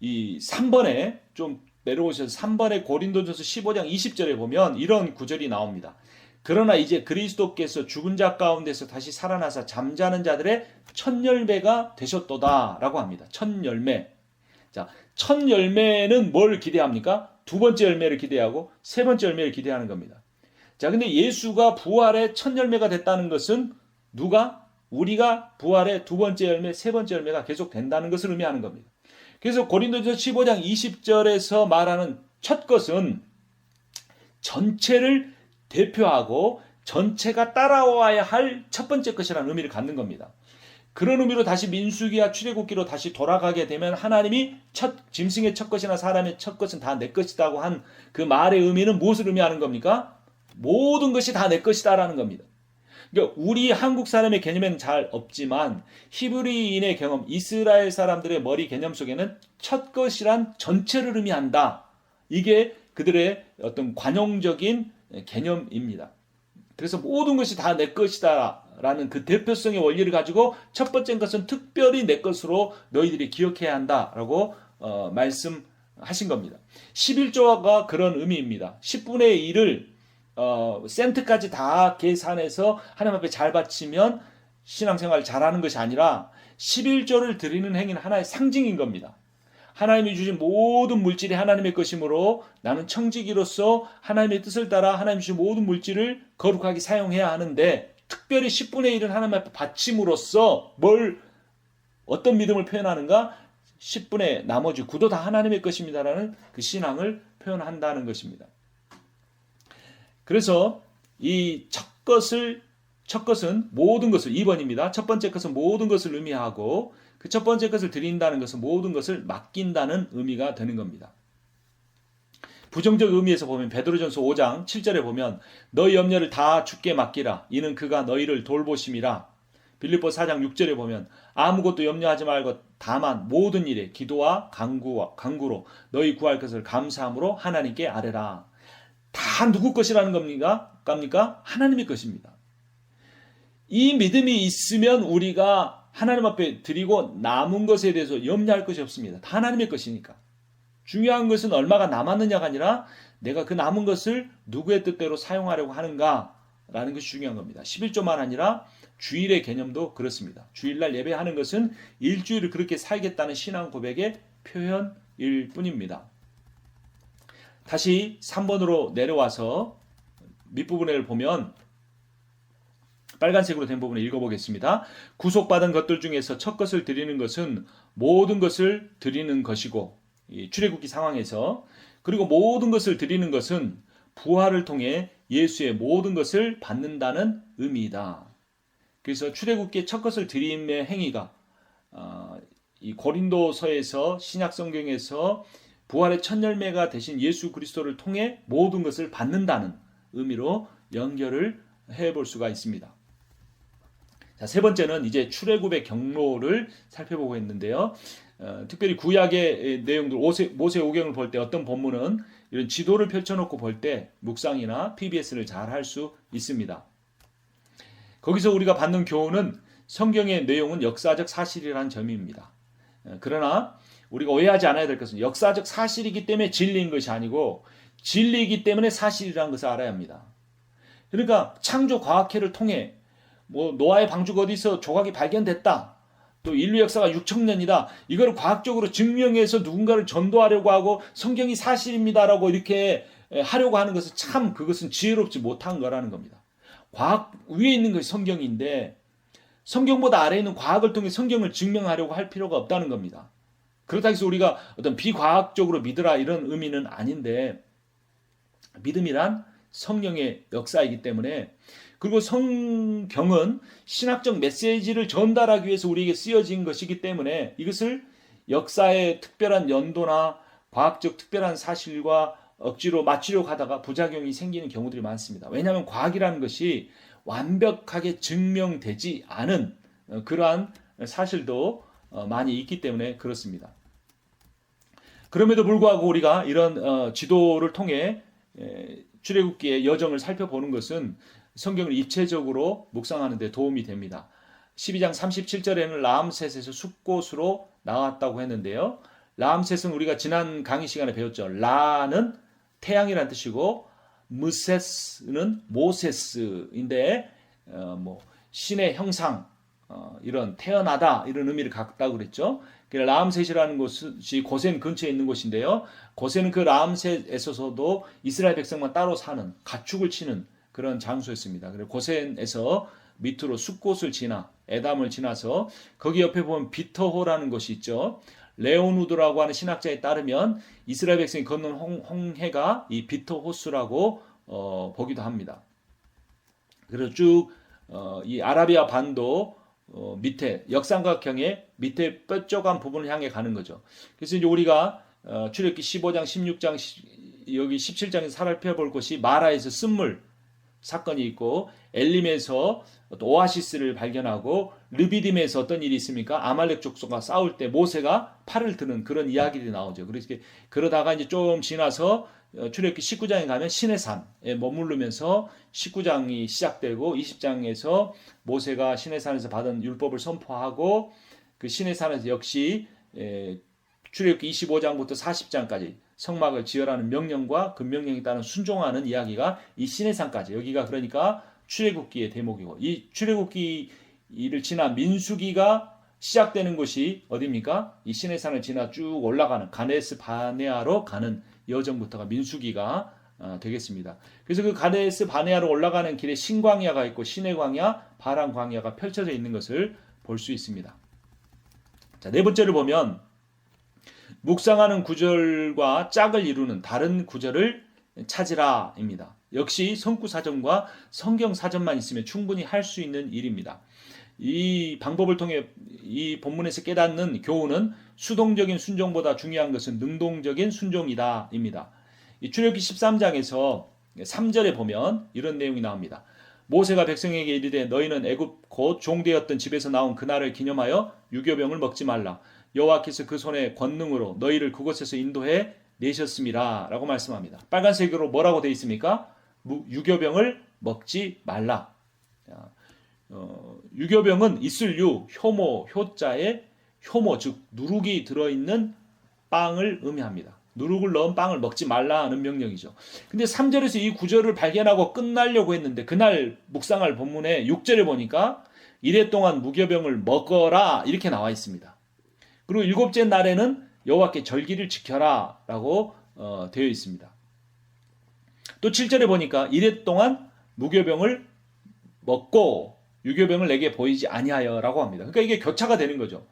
이 3번에 좀 내려오셔서 3번에 고린도전서 15장 20절에 보면 이런 구절이 나옵니다. 그러나 이제 그리스도께서 죽은 자 가운데서 다시 살아나사 잠자는 자들의 첫 열매가 되셨도다 라고 합니다. 첫 열매. 자, 첫 열매는 뭘 기대합니까? 두 번째 열매를 기대하고 세 번째 열매를 기대하는 겁니다. 자, 근데 예수가 부활의 첫 열매가 됐다는 것은 우리가 부활의 두 번째 열매, 세 번째 열매가 계속 된다는 것을 의미하는 겁니다. 그래서 고린도전서 15장 20절에서 말하는 첫 것은 전체를 대표하고 전체가 따라와야 할 첫 번째 것이라는 의미를 갖는 겁니다. 그런 의미로 다시 민수기와 출애굽기로 다시 돌아가게 되면 하나님이 짐승의 첫 것이나 사람의 첫 것은 다 내 것이다고 한 그 말의 의미는 무엇을 의미하는 겁니까? 모든 것이 다 내 것이다라는 겁니다. 그러니까 우리 한국 사람의 개념에는 잘 없지만 히브리인의 경험, 이스라엘 사람들의 머리 개념 속에는 첫 것이란 전체를 의미한다. 이게 그들의 어떤 관용적인 개념입니다. 그래서 모든 것이 다 내 것이다 라는 그 대표성의 원리를 가지고 첫 번째 것은 특별히 내 것으로 너희들이 기억해야 한다라고 하신 겁니다. 11조가 그런 의미입니다. 10분의 1을 센트까지 다 계산해서 하나님 앞에 잘 바치면 신앙생활을 잘하는 것이 아니라 11조를 드리는 행위는 하나의 상징인 겁니다. 하나님이 주신 모든 물질이 하나님의 것이므로 나는 청지기로서 하나님의 뜻을 따라 하나님 주신 모든 물질을 거룩하게 사용해야 하는데, 특별히 10분의 1은 하나님 앞에 바침으로써 어떤 믿음을 표현하는가? 10분의 나머지 9도 다 하나님의 것입니다라는 그 신앙을 표현한다는 것입니다. 그래서 이 첫 것은 모든 것을, 2번입니다. 첫 번째 것은 모든 것을 의미하고, 그 첫 번째 것을 드린다는 것은 모든 것을 맡긴다는 의미가 되는 겁니다. 부정적 의미에서 보면 베드로전서 5장 7절에 보면 너희 염려를 다 주께 맡기라 이는 그가 너희를 돌보심이라. 빌립보 4장 6절에 보면 아무것도 염려하지 말고 다만 모든 일에 기도와 간구로 너희 구할 것을 감사함으로 하나님께 아뢰라. 다 누구 것이라는 겁니까? 하나님의 것입니다. 이 믿음이 있으면 우리가 하나님 앞에 드리고 남은 것에 대해서 염려할 것이 없습니다. 다 하나님의 것이니까. 중요한 것은 얼마가 남았느냐가 아니라 내가 그 남은 것을 누구의 뜻대로 사용하려고 하는가라는 것이 중요한 겁니다. 11조만 아니라 주일의 개념도 그렇습니다. 주일날 예배하는 것은 일주일을 그렇게 살겠다는 신앙 고백의 표현일 뿐입니다. 다시 3번으로 내려와서 밑부분을 보면 빨간색으로 된 부분을 읽어보겠습니다. 구속받은 것들 중에서 첫 것을 드리는 것은 모든 것을 드리는 것이고, 이 출애굽기 상황에서, 그리고 모든 것을 드리는 것은 부활을 통해 예수의 모든 것을 받는다는 의미이다. 그래서 출애굽기의 첫 것을 드림의 행위가 이 고린도서에서 신약 성경에서 부활의 첫 열매가 되신 예수 그리스도를 통해 모든 것을 받는다는 의미로 연결을 해볼 수가 있습니다. 자, 세 번째는 이제 출애굽의 경로를 살펴보고 있는데요. 특별히 구약의 내용들, 모세 오경을 볼 때 어떤 본문은 이런 지도를 펼쳐놓고 볼 때 묵상이나 PBS를 잘 할 수 있습니다. 거기서 우리가 받는 교훈은 성경의 내용은 역사적 사실이라는 점입니다. 그러나 우리가 오해하지 않아야 될 것은 역사적 사실이기 때문에 진리인 것이 아니고 진리이기 때문에 사실이라는 것을 알아야 합니다. 그러니까 창조 과학회를 통해 노아의 방주가 어디서 조각이 발견됐다. 또 인류 역사가 6,000년이다. 이걸 과학적으로 증명해서 누군가를 전도하려고 하고 성경이 사실입니다라고 이렇게 하려고 하는 것은 참 그것은 지혜롭지 못한 거라는 겁니다. 과학 위에 있는 것이 성경인데 성경보다 아래에 있는 과학을 통해 성경을 증명하려고 할 필요가 없다는 겁니다. 그렇다고 해서 우리가 어떤 비과학적으로 믿으라 이런 의미는 아닌데, 믿음이란 성령의 역사이기 때문에, 그리고 성경은 신학적 메시지를 전달하기 위해서 우리에게 쓰여진 것이기 때문에 이것을 역사의 특별한 연도나 과학적 특별한 사실과 억지로 맞추려고 하다가 부작용이 생기는 경우들이 많습니다. 왜냐하면 과학이라는 것이 완벽하게 증명되지 않은 그러한 사실도 많이 있기 때문에 그렇습니다. 그럼에도 불구하고 우리가 이런 지도를 통해 출애굽기의 여정을 살펴보는 것은 성경을 입체적으로 묵상하는 데 도움이 됩니다. 12장 37절에는 라암셋에서 숫곳으로 나왔다고 했는데요. 라암셋은 우리가 지난 강의 시간에 배웠죠. 라는 태양이라는 뜻이고 무세스는 모세스인데 신의 형상, 이런 태어나다 이런 의미를 갖다고 그랬죠. 라암셋이라는 곳이 고센 근처에 있는 곳인데요. 고센은 그 라암셋에서도 이스라엘 백성만 따로 사는 가축을 치는 그런 장소였습니다. 그리고 고센에서 밑으로 숫곳을 지나 에담을 지나서 거기 옆에 보면 비터호라는 곳이 있죠. 레오누드라고 하는 신학자에 따르면 이스라엘 백성이 건넌 홍해가 이 비터호수라고 보기도 합니다. 그래서 쭉 이 아라비아 반도 밑에 역삼각형의 밑에 뾰족한 부분을 향해 가는 거죠. 그래서 이제 우리가 출애굽기 15장, 16장, 여기 17장에서 살펴볼 것이 마라에서 쓴물 사건이 있고, 엘림에서 오아시스를 발견하고, 르비딤에서 어떤 일이 있습니까? 아말렉 족속과 싸울 때 모세가 팔을 드는 그런 이야기들이 나오죠. 그러다가 이제 좀 지나서 출애굽기 19장에 가면 시내산에 머무르면서 19장이 시작되고 20장에서 모세가 시내산에서 받은 율법을 선포하고 그 시내산에서 역시 출애굽기 25장부터 40장까지 성막을 지으라는 명령과 그 명령에 따른 순종하는 이야기가 이 시내산까지, 여기가 그러니까 출애굽기의 대목이고, 이 출애굽기를 지나 민수기가 시작되는 곳이 어디입니까? 이 시내산을 지나 쭉 올라가는 가데스 바네아로 가는 여정부터가 민수기가 되겠습니다. 그래서 그 가데스 바네아로 올라가는 길에 신광야가 있고 시내광야, 바람광야가 펼쳐져 있는 것을 볼 수 있습니다. 자, 네 번째를 보면 묵상하는 구절과 짝을 이루는 다른 구절을 찾으라입니다. 역시 성구사전과 성경사전만 있으면 충분히 할 수 있는 일입니다. 이 방법을 통해 이 본문에서 깨닫는 교훈은 수동적인 순종보다 중요한 것은 능동적인 순종이다입니다. 이 출애굽기 13장에서 3절에 보면 이런 내용이 나옵니다. 모세가 백성에게 이르되 너희는 애굽 곧 종되었던 집에서 나온 그날을 기념하여 유교병을 먹지 말라. 여호와께서 그 손의 권능으로 너희를 그곳에서 인도해 내셨음이라 라고 말씀합니다. 빨간색으로 뭐라고 되어 있습니까? 유교병을 먹지 말라. 유교병은 있을 유, 효모, 효자에 효모, 즉 누룩이 들어있는 빵을 의미합니다. 누룩을 넣은 빵을 먹지 말라 하는 명령이죠. 근데 3절에서 이 구절을 발견하고 끝나려고 했는데 그날 묵상할 본문의 6절에 보니까 이래 동안 무교병을 먹어라 이렇게 나와 있습니다. 그리고 일곱째 날에는 여호와께 절기를 지켜라 라고 되어 있습니다. 또 7절에 보니까 이래 동안 무교병을 먹고 유교병을 내게 보이지 아니하여 라고 합니다. 그러니까 이게 교차가 되는 거죠.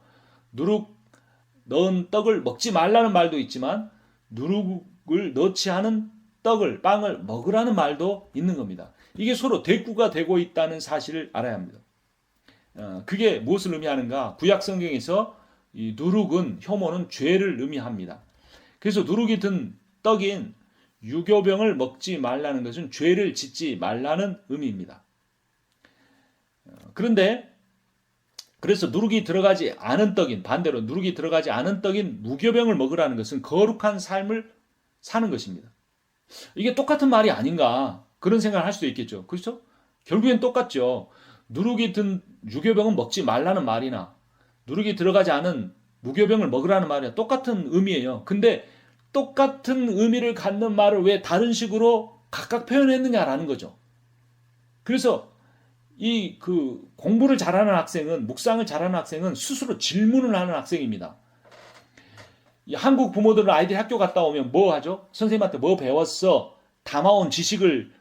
누룩 넣은 떡을 먹지 말라는 말도 있지만 누룩을 넣지 않은 떡을, 빵을 먹으라는 말도 있는 겁니다. 이게 서로 대꾸가 되고 있다는 사실을 알아야 합니다. 그게 무엇을 의미하는가? 구약 성경에서 이 누룩은, 효모는 죄를 의미합니다. 그래서 누룩이 든 떡인 유교병을 먹지 말라는 것은 죄를 짓지 말라는 의미입니다. 그런데 그래서 누룩이 들어가지 않은 떡인, 반대로 누룩이 들어가지 않은 떡인 무교병을 먹으라는 것은 거룩한 삶을 사는 것입니다. 이게 똑같은 말이 아닌가 그런 생각을 할 수도 있겠죠. 그렇죠? 결국엔 똑같죠. 누룩이 든 유교병은 먹지 말라는 말이나 누룩이 들어가지 않은 무교병을 먹으라는 말이나 똑같은 의미예요. 근데 똑같은 의미를 갖는 말을 왜 다른 식으로 각각 표현했느냐라는 거죠. 그래서 이 공부를 잘하는 학생은, 묵상을 잘하는 학생은 스스로 질문을 하는 학생입니다. 한국 부모들은 아이들이 학교 갔다 오면 뭐 하죠? 선생님한테 뭐 배웠어? 담아온 지식을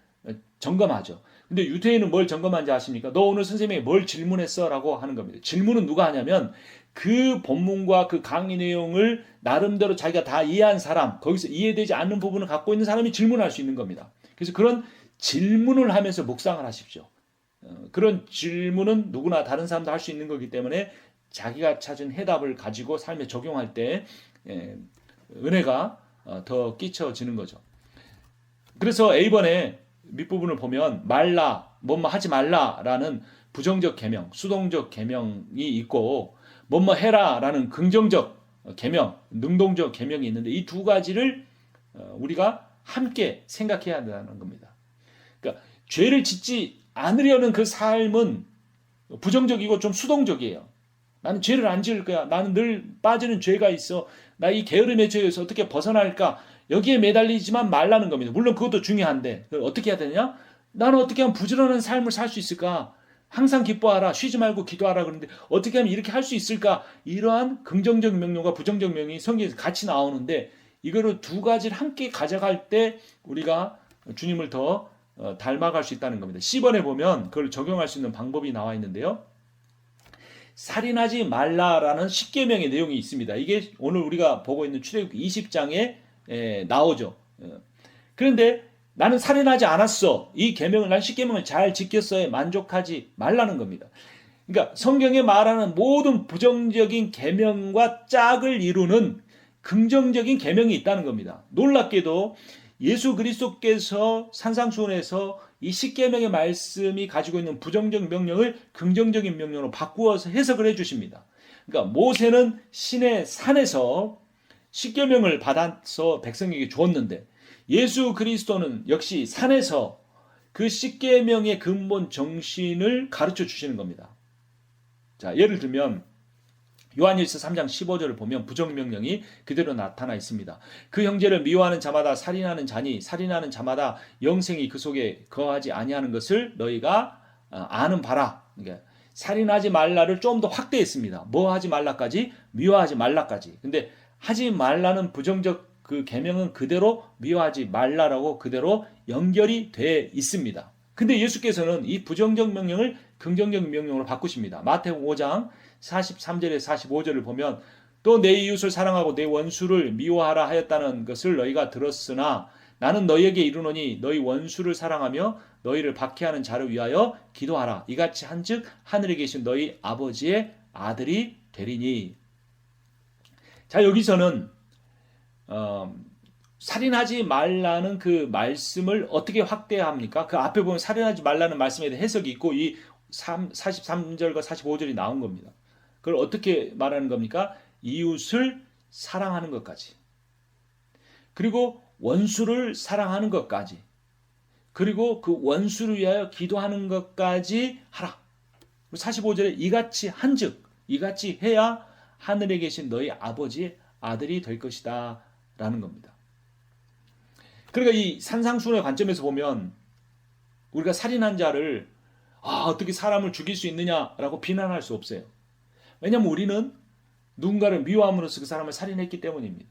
점검하죠. 근데 유태인은 뭘 점검하는지 아십니까? 너 오늘 선생님에게 뭘 질문했어? 라고 하는 겁니다. 질문은 누가 하냐면 그 본문과 그 강의 내용을 나름대로 자기가 다 이해한 사람, 거기서 이해되지 않는 부분을 갖고 있는 사람이 질문할 수 있는 겁니다. 그래서 그런 질문을 하면서 묵상을 하십시오. 그런 질문은 누구나 다른 사람도 할 수 있는 거기 때문에 자기가 찾은 해답을 가지고 삶에 적용할 때 은혜가 더 끼쳐지는 거죠. 그래서 A번에 밑부분을 보면 말라, 뭐뭐 하지 말라라는 부정적 계명, 수동적 계명이 있고 뭐뭐 해라라는 긍정적 계명, 능동적 계명이 있는데 이 두 가지를 우리가 함께 생각해야 한다는 겁니다. 그러니까 죄를 짓지 않으려는 그 삶은 부정적이고 좀 수동적이에요. 나는 죄를 안 지을 거야. 나는 늘 빠지는 죄가 있어. 나 이 게으름의 죄에서 어떻게 벗어날까? 여기에 매달리지만 말라는 겁니다. 물론 그것도 중요한데 어떻게 해야 되냐? 나는 어떻게 하면 부지런한 삶을 살 수 있을까? 항상 기뻐하라. 쉬지 말고 기도하라. 그러는데 어떻게 하면 이렇게 할 수 있을까? 이러한 긍정적 명령과 부정적 명령이 성경에서 같이 나오는데 이거를 두 가지를 함께 가져갈 때 우리가 주님을 더 닮아갈 수 있다는 겁니다. C번에 보면 그걸 적용할 수 있는 방법이 나와 있는데요. 살인하지 말라라는 10계명의 내용이 있습니다. 이게 오늘 우리가 보고 있는 출애굽기 20장에 나오죠. 그런데 나는 살인하지 않았어. 이 계명을, 난 10계명을 잘 지켰어에 만족하지 말라는 겁니다. 그러니까 성경에 말하는 모든 부정적인 계명과 짝을 이루는 긍정적인 계명이 있다는 겁니다. 놀랍게도 예수 그리스도께서 산상수훈에서 이 십계명의 말씀이 가지고 있는 부정적 명령을 긍정적인 명령으로 바꾸어서 해석을 해주십니다. 그러니까 모세는 신의 산에서 십계명을 받아서 백성에게 주었는데 예수 그리스도는 역시 산에서 그 십계명의 근본 정신을 가르쳐 주시는 겁니다. 자, 예를 들면 요한일서 3장 15절을 보면 부정명령이 그대로 나타나 있습니다. 그 형제를 미워하는 자마다 살인하는 자니 살인하는 자마다 영생이 그 속에 거하지 아니하는 것을 너희가 아는 바라. 그러니까 살인하지 말라를 좀 더 확대했습니다. 뭐 하지 말라까지? 미워하지 말라까지. 근데 하지 말라는 부정적 그 계명은 그대로 미워하지 말라라고 그대로 연결이 돼 있습니다. 근데 예수께서는 이 부정적 명령을 긍정적 명령으로 바꾸십니다. 마태복음 5장 43절에 45절을 보면 또 내 이웃을 사랑하고 내 원수를 미워하라 하였다는 것을 너희가 들었으나 나는 너희에게 이르노니 너희 원수를 사랑하며 너희를 박해하는 자를 위하여 기도하라. 이같이 한즉 하늘에 계신 너희 아버지의 아들이 되리니. 자, 여기서는 살인하지 말라는 그 말씀을 어떻게 확대합니까? 그 앞에 보면 살인하지 말라는 말씀에 대한 해석이 있고 이 43절과 45절이 나온 겁니다. 그걸 어떻게 말하는 겁니까? 이웃을 사랑하는 것까지. 그리고 원수를 사랑하는 것까지. 그리고 그 원수를 위하여 기도하는 것까지 하라. 45절에 이같이 한즉, 이같이 해야 하늘에 계신 너희 아버지의 아들이 될 것이다 라는 겁니다. 그러니까 이 산상수훈의 관점에서 보면 우리가 살인한 자를 어떻게 사람을 죽일 수 있느냐라고 비난할 수 없어요. 왜냐하면 우리는 누군가를 미워함으로써 그 사람을 살인했기 때문입니다.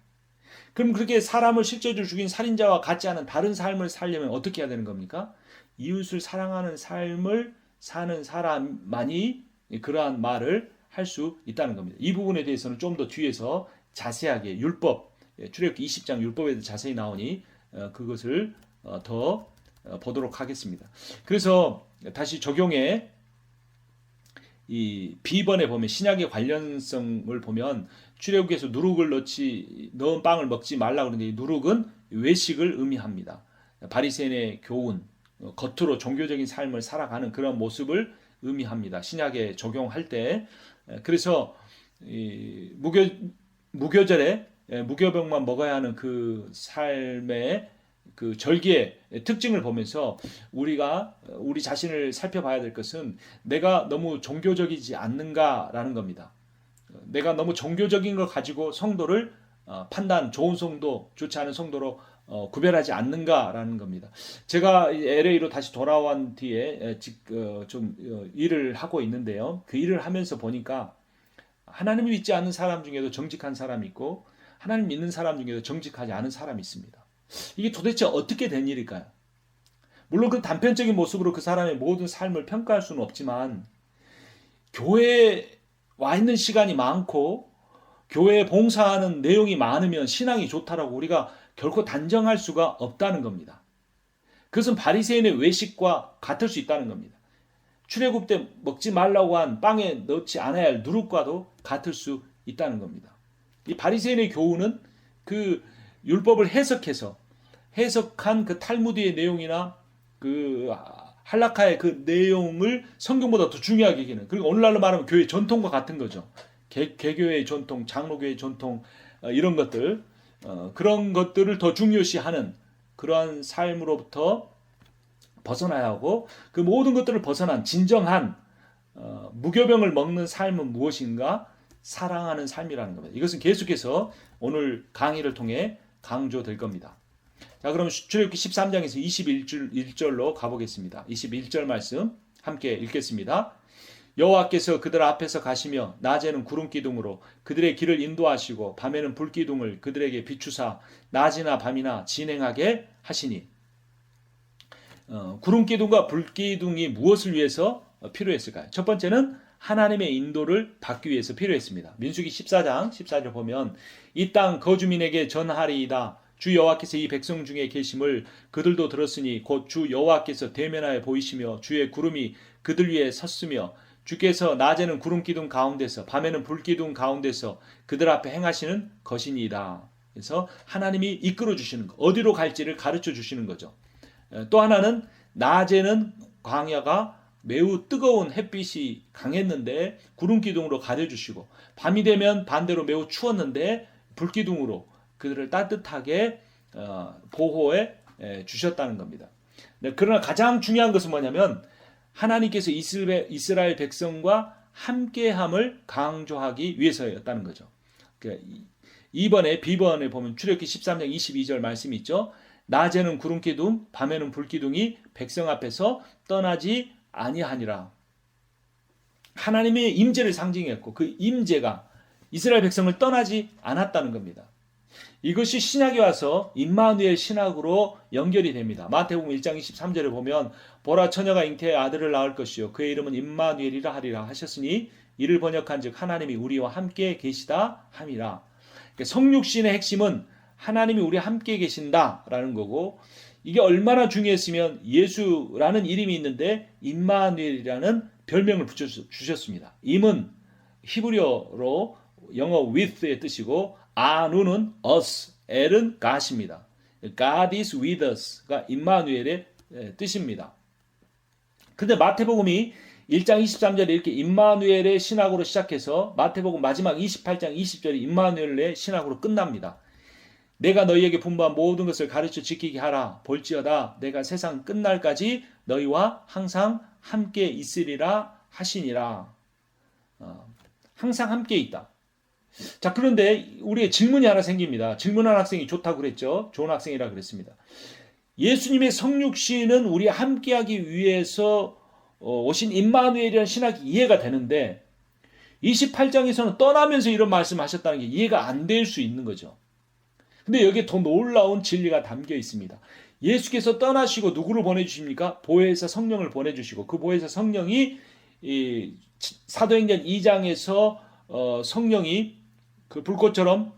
그럼 그렇게 사람을 실제로 죽인 살인자와 같지 않은 다른 삶을 살려면 어떻게 해야 되는 겁니까? 이웃을 사랑하는 삶을 사는 사람만이 그러한 말을 할 수 있다는 겁니다. 이 부분에 대해서는 좀 더 뒤에서 자세하게 율법, 출애굽기 20장 율법에도 자세히 나오니 그것을 더 보도록 하겠습니다. 그래서 다시 적용해 이 B번에 보면 신약의 관련성을 보면 출애굽기에서 누룩을 넣은 빵을 먹지 말라 그러는데 이 누룩은 외식을 의미합니다. 바리새인의 교훈, 겉으로 종교적인 삶을 살아가는 그런 모습을 의미합니다. 신약에 적용할 때. 그래서 이 무교절에 무교병만 먹어야 하는 그 삶의 그 절기의 특징을 보면서 우리가 우리 자신을 살펴봐야 될 것은 내가 너무 종교적이지 않는가라는 겁니다. 내가 너무 종교적인 걸 가지고 성도를 판단, 좋은 성도, 좋지 않은 성도로 구별하지 않는가라는 겁니다. 제가 LA로 다시 돌아온 뒤에 좀 일을 하고 있는데요. 그 일을 하면서 보니까 하나님을 믿지 않는 사람 중에도 정직한 사람이 있고 하나님 믿는 사람 중에도 정직하지 않은 사람이 있습니다. 이게 도대체 어떻게 된 일일까요? 물론 그 단편적인 모습으로 그 사람의 모든 삶을 평가할 수는 없지만 교회에 와 있는 시간이 많고 교회에 봉사하는 내용이 많으면 신앙이 좋다라고 우리가 결코 단정할 수가 없다는 겁니다. 그것은 바리새인의 외식과 같을 수 있다는 겁니다. 출애굽 때 먹지 말라고 한 빵에 넣지 않아야 할 누룩과도 같을 수 있다는 겁니다. 이 바리새인의 교훈은 그 율법을 해석한 그 탈무드의 내용이나 그 할라카의 그 내용을 성경보다 더 중요하게 여기는, 그리고 오늘날로 말하면 교회 전통과 같은 거죠. 개교의 전통, 장로교의 전통, 이런 것들, 그런 것들을 더 중요시하는 그러한 삶으로부터 벗어나야 하고, 그 모든 것들을 벗어난 진정한 무교병을 먹는 삶은 무엇인가? 사랑하는 삶이라는 겁니다. 이것은 계속해서 오늘 강의를 통해 강조될 겁니다. 자, 그럼 출애굽기 13장에서 21절로 가보겠습니다. 21절 말씀 함께 읽겠습니다. 여호와께서 그들 앞에서 가시며 낮에는 구름 기둥으로 그들의 길을 인도하시고 밤에는 불 기둥을 그들에게 비추사 낮이나 밤이나 진행하게 하시니. 구름 기둥과 불 기둥이 무엇을 위해서 필요했을까요? 첫 번째는 하나님의 인도를 받기 위해서 필요했습니다. 민수기 14장 14절 보면 이 땅 거주민에게 전하리이다. 주 여호와께서 이 백성 중에 계심을 그들도 들었으니 곧 주 여호와께서 대면하여 보이시며 주의 구름이 그들 위에 섰으며 주께서 낮에는 구름 기둥 가운데서 밤에는 불 기둥 가운데서 그들 앞에 행하시는 것이니이다. 그래서 하나님이 이끌어 주시는 것, 어디로 갈지를 가르쳐 주시는 거죠. 또 하나는 낮에는 광야가 매우 뜨거운 햇빛이 강했는데 구름 기둥으로 가려주시고, 밤이 되면 반대로 매우 추웠는데 불 기둥으로 그들을 따뜻하게 보호해 주셨다는 겁니다. 그러나 가장 중요한 것은 뭐냐면 하나님께서 이스라엘 백성과 함께함을 강조하기 위해서였다는 거죠. 그러니까 이번에 B번에 보면 출애굽기 13장 22절 말씀이 있죠. 낮에는 구름기둥, 밤에는 불기둥이 백성 앞에서 떠나지 아니하니라. 하나님의 임재를 상징했고 그 임재가 이스라엘 백성을 떠나지 않았다는 겁니다. 이것이 신약에 와서 임마누엘 신학으로 연결이 됩니다. 마태복음 1장 23절에 보면 보라 처녀가 잉태해 아들을 낳을 것이요 그의 이름은 임마누엘이라 하리라 하셨으니 이를 번역한즉 하나님이 우리와 함께 계시다 함이라. 그러니까 성육신의 핵심은 하나님이 우리와 함께 계신다라는 거고 이게 얼마나 중요했으면 예수라는 이름이 있는데 임마누엘이라는 별명을 붙여주셨습니다. 임은 히브리어로 영어 with의 뜻이고 아누는 us, 엘은 God입니다. God is with us가 임마누엘의 뜻입니다. 그런데 마태복음이 1장 23절에 이렇게 임마누엘의 신학으로 시작해서 마태복음 마지막 28장 20절이 임마누엘의 신학으로 끝납니다. 내가 너희에게 분부한 모든 것을 가르쳐 지키게 하라. 볼지어다 내가 세상 끝날까지 너희와 항상 함께 있으리라 하시니라. 항상 함께 있다. 자, 그런데 우리의 질문이 하나 생깁니다. 질문한 학생이 좋다고 그랬죠. 좋은 학생이라 그랬습니다. 예수님의 성육신은 우리 함께하기 위해서 오신 임마누엘이라는 신학이 이해가 되는데 28장에서는 떠나면서 이런 말씀하셨다는 게 이해가 안 될 수 있는 거죠. 근데 여기에 더 놀라운 진리가 담겨 있습니다. 예수께서 떠나시고 누구를 보내주십니까? 보혜사 성령을 보내주시고 그 보혜사 성령이 이 사도행전 2장에서 성령이 그 불꽃처럼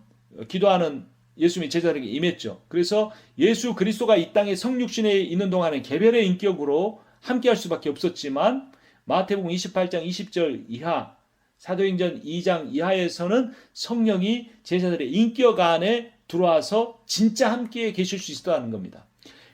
기도하는 예수님의 제자들에게 임했죠. 그래서 예수 그리스도가 이 땅에 성육신에 있는 동안에 개별의 인격으로 함께할 수밖에 없었지만 마태복음 28장 20절 이하 사도행전 2장 이하에서는 성령이 제자들의 인격 안에 들어와서 진짜 함께 계실 수 있었다는 겁니다.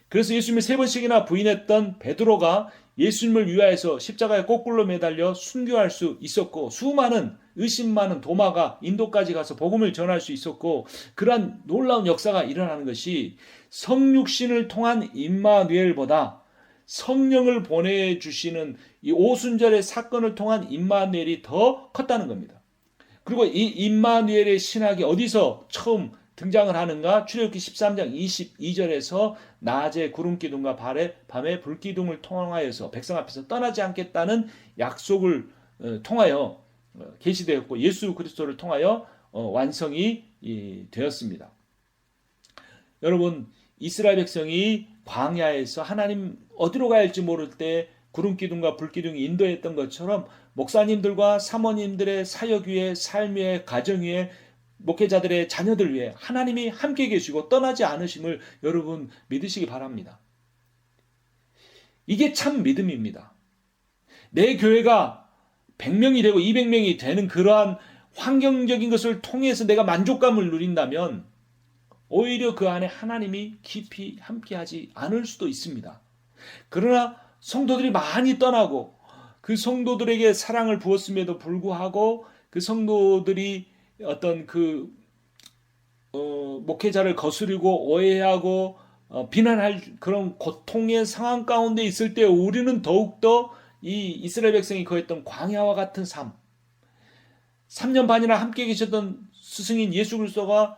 그래서 예수님을 3번씩이나 부인했던 베드로가 예수님을 위하여서 십자가에 거꾸로 매달려 순교할 수 있었고 수많은 의심 많은 도마가 인도까지 가서 복음을 전할 수 있었고 그러한 놀라운 역사가 일어나는 것이 성육신을 통한 임마누엘보다 성령을 보내주시는 이 오순절의 사건을 통한 임마누엘이 더 컸다는 겁니다. 그리고 이 임마누엘의 신학이 어디서 처음 등장을 하는가? 출애굽기 13장 22절에서 낮에 구름기둥과 밤에 불기둥을 통하여서 백성 앞에서 떠나지 않겠다는 약속을 통하여 계시되었고 예수 그리스도를 통하여 완성이 되었습니다. 여러분 이스라엘 백성이 광야에서 하나님 어디로 가야 할지 모를 때 구름기둥과 불기둥이 인도했던 것처럼 목사님들과 사모님들의 사역 위에 삶 위에 가정 위에 목회자들의 자녀들 위해 하나님이 함께 계시고 떠나지 않으심을 여러분 믿으시기 바랍니다. 이게 참 믿음입니다. 내 교회가 100명이 되고 200명이 되는 그러한 환경적인 것을 통해서 내가 만족감을 누린다면 오히려 그 안에 하나님이 깊이 함께하지 않을 수도 있습니다. 그러나 성도들이 많이 떠나고 그 성도들에게 사랑을 부었음에도 불구하고 그 성도들이 어떤 그 목회자를 거스르고 오해하고 비난할 그런 고통의 상황 가운데 있을 때 우리는 더욱더 이 이스라엘 백성이 거했던 광야와 같은 삶 3년 반이나 함께 계셨던 스승인 예수 그리스도가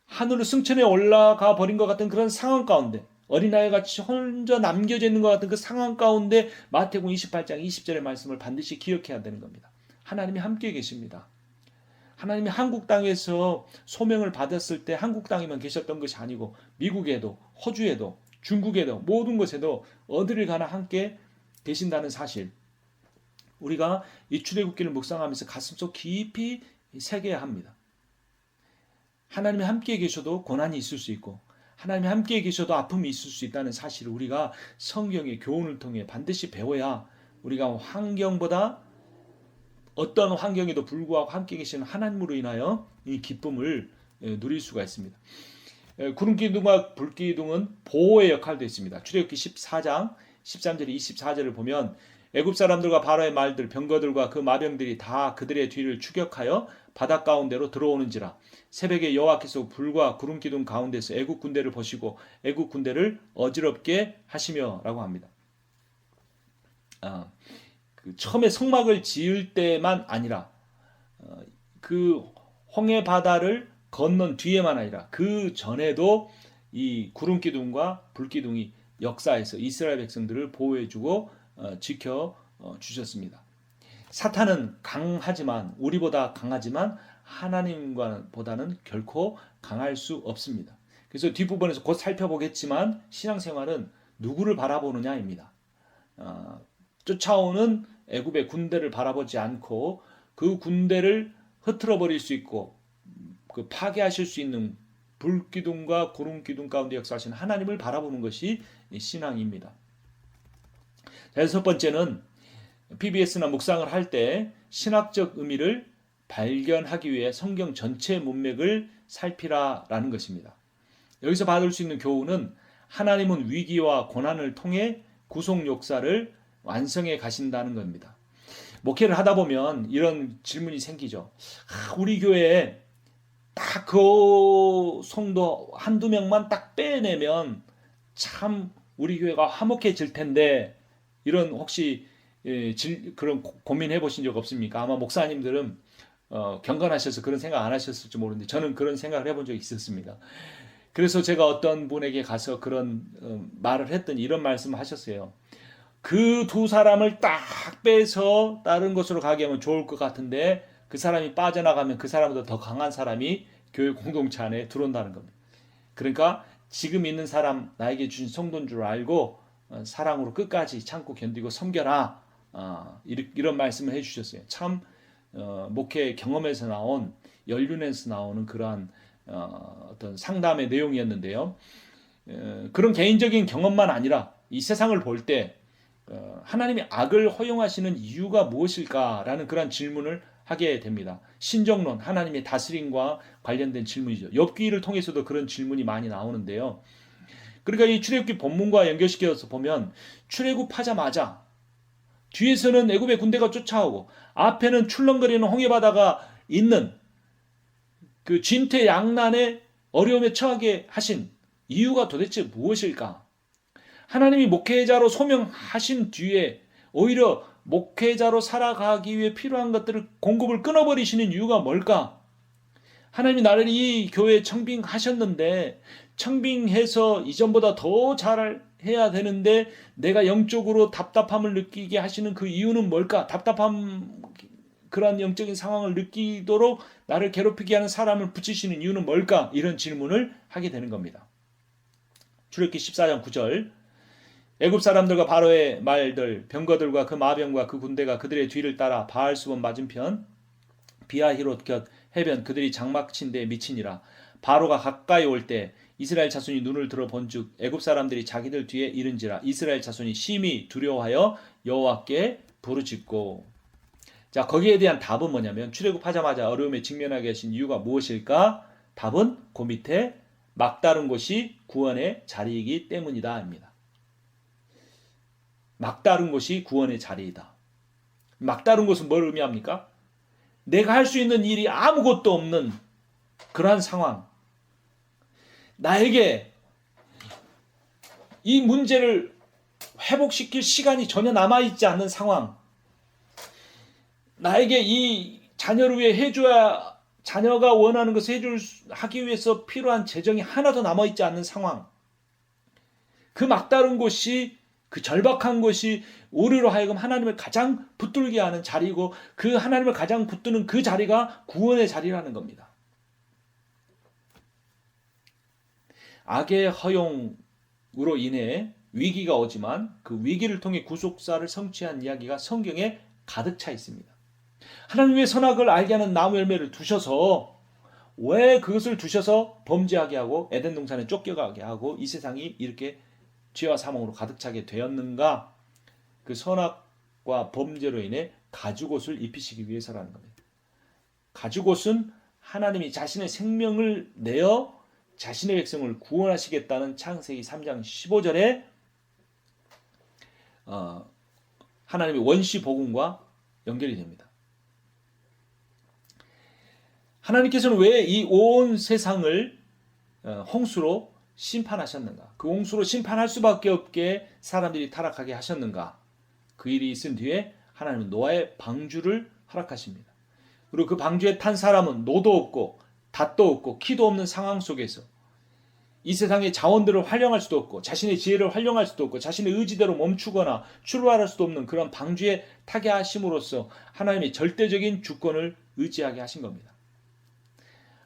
하늘로 승천해 올라가 버린 것 같은 그런 상황 가운데 어린아이 같이 혼자 남겨져 있는 것 같은 그 상황 가운데 마태복음 28장 20절의 말씀을 반드시 기억해야 되는 겁니다. 하나님이 함께 계십니다. 하나님이 한국 땅에서 소명을 받았을 때 한국 땅에만 계셨던 것이 아니고 미국에도 호주에도 중국에도 모든 곳에도 어디를 가나 함께 계신다는 사실 우리가 이 출애굽기를 묵상하면서 가슴속 깊이 새겨야 합니다. 하나님이 함께 계셔도 고난이 있을 수 있고 하나님이 함께 계셔도 아픔이 있을 수 있다는 사실을 우리가 성경의 교훈을 통해 반드시 배워야 우리가 환경보다 어떤 환경에도 불구하고 함께 계시는 하나님으로 인하여 이 기쁨을 누릴 수가 있습니다. 구름기둥과 불기둥은 보호의 역할도 있습니다. 출애굽기 14장 13절 24절을 보면 애굽 사람들과 바로의 말들 병거들과 그 마병들이 다 그들의 뒤를 추격하여 바닷 가운데로 들어오는지라 새벽에 여호와께서 불과 구름기둥 가운데서 애굽 군대를 보시고 애굽 군대를 어지럽게 하시며라고 합니다. 그 처음에 성막을 지을 때만 아니라 그 홍해 바다를 건넌 뒤에만 아니라 그 전에도 이 구름 기둥과 불 기둥이 역사에서 이스라엘 백성들을 보호해주고 지켜 주셨습니다. 사탄은 강하지만 우리보다 강하지만 하나님과보다는 결코 강할 수 없습니다. 그래서 뒷부분에서 곧 살펴보겠지만 신앙생활은 누구를 바라보느냐입니다. 쫓아오는 애굽의 군대를 바라보지 않고 그 군대를 흐트러 버릴 수 있고 그 파괴하실 수 있는 불기둥과 구름기둥 가운데 역사하시는 하나님을 바라보는 것이 신앙입니다. 자, 첫 번째는 PBS나 묵상을 할 때 신학적 의미를 발견하기 위해 성경 전체 문맥을 살피라라는 것입니다. 여기서 받을 수 있는 교훈은 하나님은 위기와 고난을 통해 구속 역사를 완성해 가신다는 겁니다. 목회를 하다 보면 이런 질문이 생기죠. 우리 교회에 딱 그 성도 한두 명만 딱 빼내면 참 우리 교회가 화목해질 텐데, 이런 혹시 그런 고민해 보신 적 없습니까? 아마 목사님들은 경건하셔서 그런 생각 안 하셨을지 모르는데 저는 그런 생각을 해본 적이 있었습니다. 그래서 제가 어떤 분에게 가서 그런 말을 했더니 이런 말씀을 하셨어요. 그 두 사람을 딱 빼서 다른 곳으로 가게 하면 좋을 것 같은데 그 사람이 빠져나가면 그 사람보다 더 강한 사람이 교회 공동체 안에 들어온다는 겁니다. 그러니까 지금 있는 사람 나에게 주신 성도인 줄 알고 사랑으로 끝까지 참고 견디고 섬겨라, 이런 말씀을 해주셨어요. 참 목회 경험에서 나온, 연륜에서 나오는 그러한 어떤 상담의 내용이었는데요. 그런 개인적인 경험만 아니라 이 세상을 볼 때 하나님이 악을 허용하시는 이유가 무엇일까라는 그런 질문을 하게 됩니다. 신정론, 하나님의 다스림과 관련된 질문이죠. 욥기를 통해서도 그런 질문이 많이 나오는데요. 그러니까 이 출애굽기 본문과 연결시켜서 보면 출애굽하자마자 뒤에서는 애굽의 군대가 쫓아오고 앞에는 출렁거리는 홍해바다가 있는 그 진퇴양난의 어려움에 처하게 하신 이유가 도대체 무엇일까? 하나님이 목회자로 소명하신 뒤에 오히려 목회자로 살아가기 위해 필요한 것들을 공급을 끊어버리시는 이유가 뭘까? 하나님이 나를 이 교회에 청빙하셨는데 청빙해서 이전보다 더 잘해야 되는데 내가 영적으로 답답함을 느끼게 하시는 그 이유는 뭘까? 그러한 영적인 상황을 느끼도록 나를 괴롭히게 하는 사람을 붙이시는 이유는 뭘까? 이런 질문을 하게 되는 겁니다. 출애굽기 14장 9절, 애굽 사람들과 바로의 말들, 병거들과 그 마병과 그 군대가 그들의 뒤를 따라 바알수본 맞은편 비하히롯 곁 해변 그들이 장막친 데에 미치니라. 바로가 가까이 올 때 이스라엘 자손이 눈을 들어 본즉 애굽 사람들이 자기들 뒤에 이른지라. 이스라엘 자손이 심히 두려워하여 여호와께 부르짖고. 자, 거기에 대한 답은 뭐냐면 출애굽하자마자 어려움에 직면하게 하신 이유가 무엇일까? 답은 그 밑에 막다른 곳이 구원의 자리이기 때문이다 합니다. 막다른 곳이 구원의 자리이다. 막다른 곳은 뭘 의미합니까? 내가 할 수 있는 일이 아무것도 없는 그러한 상황. 나에게 이 문제를 회복시킬 시간이 전혀 남아있지 않는 상황. 나에게 이 자녀를 위해 해줘야, 자녀가 원하는 것을 하기 위해서 필요한 재정이 하나도 남아있지 않는 상황. 그 막다른 곳이, 그 절박한 것이 우리로 하여금 하나님을 가장 붙들게 하는 자리고 그 하나님을 가장 붙드는 그 자리가 구원의 자리라는 겁니다. 악의 허용으로 인해 위기가 오지만 그 위기를 통해 구속사를 성취한 이야기가 성경에 가득 차 있습니다. 하나님의 선악을 알게 하는 나무 열매를 두셔서, 왜 그것을 두셔서 범죄하게 하고 에덴 동산에 쫓겨가게 하고 이 세상이 이렇게 죄와 사망으로 가득 차게 되었는가? 그 선악과 범죄로 인해 가죽옷을 입히시기 위해서라는 겁니다. 가죽옷은 하나님이 자신의 생명을 내어 자신의 백성을 구원하시겠다는 창세기 3장 15절에 하나님의 원시 복음과 연결이 됩니다. 하나님께서는 왜 이 온 세상을 홍수로 심판하셨는가? 그 홍수로 심판할 수밖에 없게 사람들이 타락하게 하셨는가? 그 일이 있은 뒤에 하나님은 노아의 방주를 허락하십니다. 그리고 그 방주에 탄 사람은 노도 없고 닷도 없고 키도 없는 상황 속에서 이 세상의 자원들을 활용할 수도 없고 자신의 지혜를 활용할 수도 없고 자신의 의지대로 멈추거나 출발할 수도 없는 그런 방주에 타게 하심으로써 하나님의 절대적인 주권을 의지하게 하신 겁니다.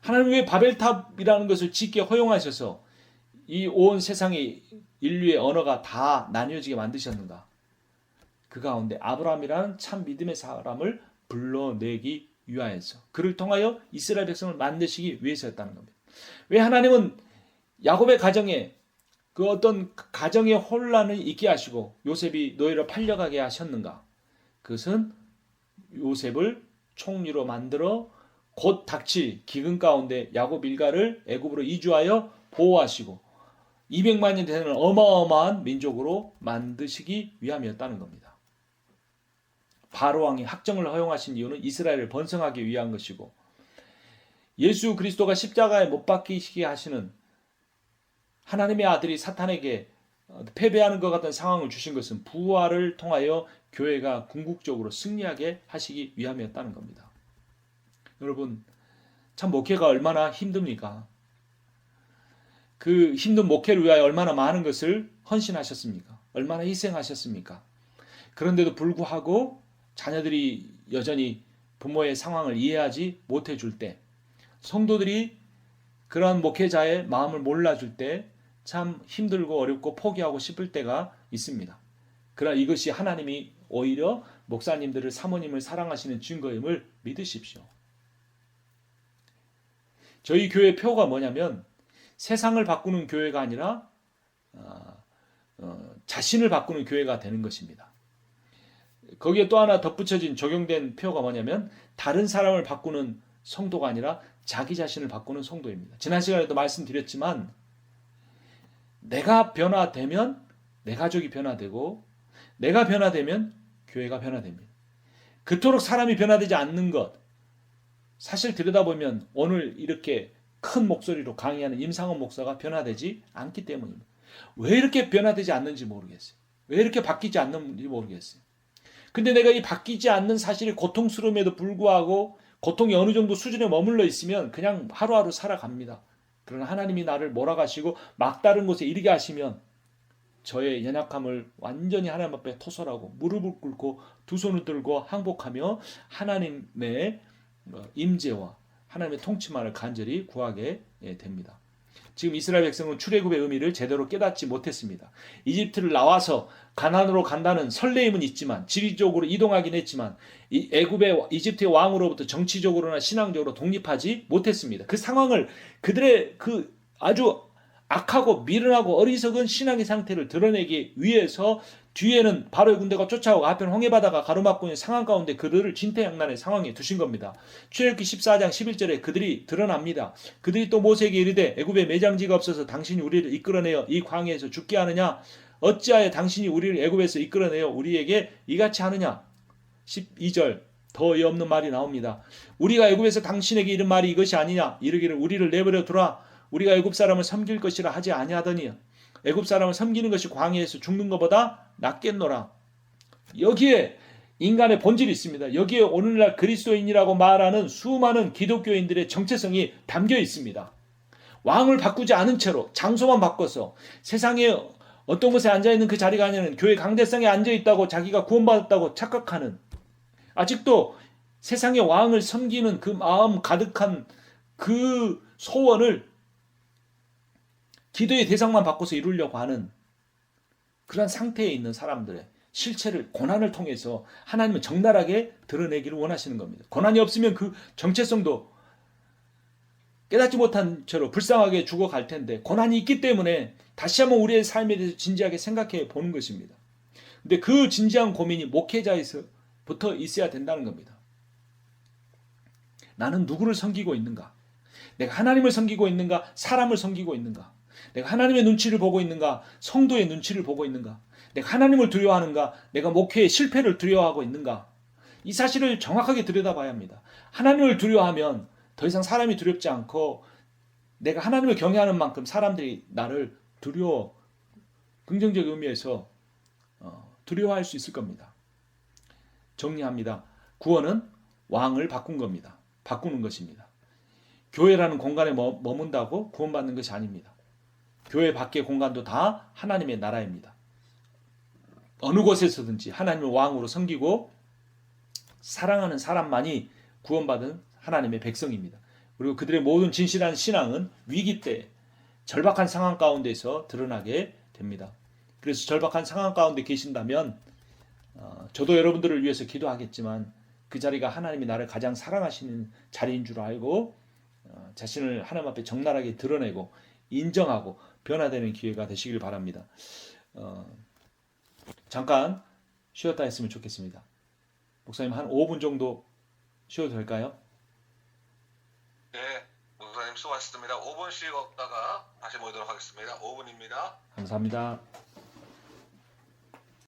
하나님은 왜 바벨탑이라는 것을 짓게 허용하셔서 이 온 세상의 인류의 언어가 다 나뉘어지게 만드셨는가? 그 가운데 아브라함이라는 참 믿음의 사람을 불러내기 위하여서 그를 통하여 이스라엘 백성을 만드시기 위해서였다는 겁니다. 왜 하나님은 야곱의 가정에 그 어떤 가정의 혼란을 있게 하시고 요셉이 노예로 팔려가게 하셨는가? 그것은 요셉을 총리로 만들어 곧 닥칠 기근 가운데 야곱 일가를 애굽으로 이주하여 보호하시고 200만 년 되는 어마어마한 민족으로 만드시기 위함이었다는 겁니다. 바로 왕이 학정을 허용하신 이유는 이스라엘을 번성하기 위한 것이고 예수 그리스도가 십자가에 못 박히시게 하시는 하나님의 아들이 사탄에게 패배하는 것 같은 상황을 주신 것은 부활을 통하여 교회가 궁극적으로 승리하게 하시기 위함이었다는 겁니다. 여러분, 참 목회가 얼마나 힘듭니까? 그 힘든 목회를 위하여 얼마나 많은 것을 헌신하셨습니까? 얼마나 희생하셨습니까? 그런데도 불구하고 자녀들이 여전히 부모의 상황을 이해하지 못해줄 때, 성도들이 그러한 목회자의 마음을 몰라줄 때 참 힘들고 어렵고 포기하고 싶을 때가 있습니다. 그러나 이것이 하나님이 오히려 목사님들을 사모님을 사랑하시는 증거임을 믿으십시오. 저희 교회 표가 뭐냐면 세상을 바꾸는 교회가 아니라 자신을 바꾸는 교회가 되는 것입니다. 거기에 또 하나 덧붙여진 적용된 표가 뭐냐면 다른 사람을 바꾸는 성도가 아니라 자기 자신을 바꾸는 성도입니다. 지난 시간에도 말씀드렸지만 내가 변화되면 내 가족이 변화되고 내가 변화되면 교회가 변화됩니다. 그토록 사람이 변화되지 않는 것, 사실 들여다보면 오늘 이렇게 큰 목소리로 강의하는 임상원 목사가 변화되지 않기 때문입니다. 왜 이렇게 변화되지 않는지 모르겠어요. 왜 이렇게 바뀌지 않는지 모르겠어요. 근데 내가 이 바뀌지 않는 사실이 고통스러움에도 불구하고 고통이 어느 정도 수준에 머물러 있으면 그냥 하루하루 살아갑니다. 그러나 하나님이 나를 몰아가시고 막다른 곳에 이르게 하시면 저의 연약함을 완전히 하나님 앞에 토설하고 무릎을 꿇고 두 손을 들고 항복하며 하나님의 임재와 하나님의 통치만을 간절히 구하게 됩니다. 지금 이스라엘 백성은 출애굽의 의미를 제대로 깨닫지 못했습니다. 이집트를 나와서 가나안으로 간다는 설레임은 있지만 지리적으로 이동하긴 했지만 이집트의 왕으로부터 정치적으로나 신앙적으로 독립하지 못했습니다. 그 상황을 그들의 그 아주 악하고 미련하고 어리석은 신앙의 상태를 드러내기 위해서 뒤에는 바로의 군대가 쫓아오고 앞에는 홍해바다가 가로막고 있는 상황 가운데 그들을 진퇴양난의 상황에 두신 겁니다. 출애굽기 14장 11절에 그들이 드러납니다. 그들이 또 모세에게 이르되 애굽에 매장지가 없어서 당신이 우리를 이끌어내어 이 광야에서 죽게 하느냐? 어찌하여 당신이 우리를 애굽에서 이끌어내어 우리에게 이같이 하느냐? 12절 더 어이없는 말이 나옵니다. 우리가 애굽에서 당신에게 이른 말이 이것이 아니냐? 이르기를 우리를 내버려 두라. 우리가 애굽 사람을 섬길 것이라 하지 아니하더니 애굽 사람을 섬기는 것이 광야에서 죽는 것보다 낫겠노라. 여기에 인간의 본질이 있습니다. 여기에 오늘날 그리스도인이라고 말하는 수많은 기독교인들의 정체성이 담겨 있습니다. 왕을 바꾸지 않은 채로 장소만 바꿔서 세상에 어떤 곳에 앉아있는 그 자리가 아니라 교회 강대상에 앉아있다고 자기가 구원받았다고 착각하는, 아직도 세상의 왕을 섬기는 그 마음 가득한 그 소원을 기도의 대상만 바꿔서 이루려고 하는 그런 상태에 있는 사람들의 실체를 고난을 통해서 하나님은 적나라하게 드러내기를 원하시는 겁니다. 고난이 없으면 그 정체성도 깨닫지 못한 채로 불쌍하게 죽어갈 텐데 고난이 있기 때문에 다시 한번 우리의 삶에 대해서 진지하게 생각해 보는 것입니다. 근데 그 진지한 고민이 목회자에서부터 있어야 된다는 겁니다. 나는 누구를 섬기고 있는가? 내가 하나님을 섬기고 있는가? 사람을 섬기고 있는가? 내가 하나님의 눈치를 보고 있는가? 성도의 눈치를 보고 있는가? 내가 하나님을 두려워하는가? 내가 목회의 실패를 두려워하고 있는가? 이 사실을 정확하게 들여다봐야 합니다. 하나님을 두려워하면 더 이상 사람이 두렵지 않고 내가 하나님을 경외하는 만큼 사람들이 나를 긍정적 의미에서 두려워할 수 있을 겁니다. 정리합니다. 구원은 왕을 바꾼 겁니다. 바꾸는 것입니다. 교회라는 공간에 머문다고 구원받는 것이 아닙니다. 교회 밖의 공간도 다 하나님의 나라입니다. 어느 곳에서든지 하나님을 왕으로 섬기고 사랑하는 사람만이 구원받은 하나님의 백성입니다. 그리고 그들의 모든 진실한 신앙은 위기 때 절박한 상황 가운데서 드러나게 됩니다. 그래서 절박한 상황 가운데 계신다면 저도 여러분들을 위해서 기도하겠지만 그 자리가 하나님이 나를 가장 사랑하시는 자리인 줄 알고 자신을 하나님 앞에 적나라하게 드러내고 인정하고 변화되는 기회가 되시길 바랍니다. 잠깐 쉬었다 했으면 좋겠습니다. 목사님 한 5분 정도 쉬어도 될까요? 네, 목사님 수고하셨습니다. 5분 쉬었다가 다시 모이도록 하겠습니다. 5분입니다. 감사합니다.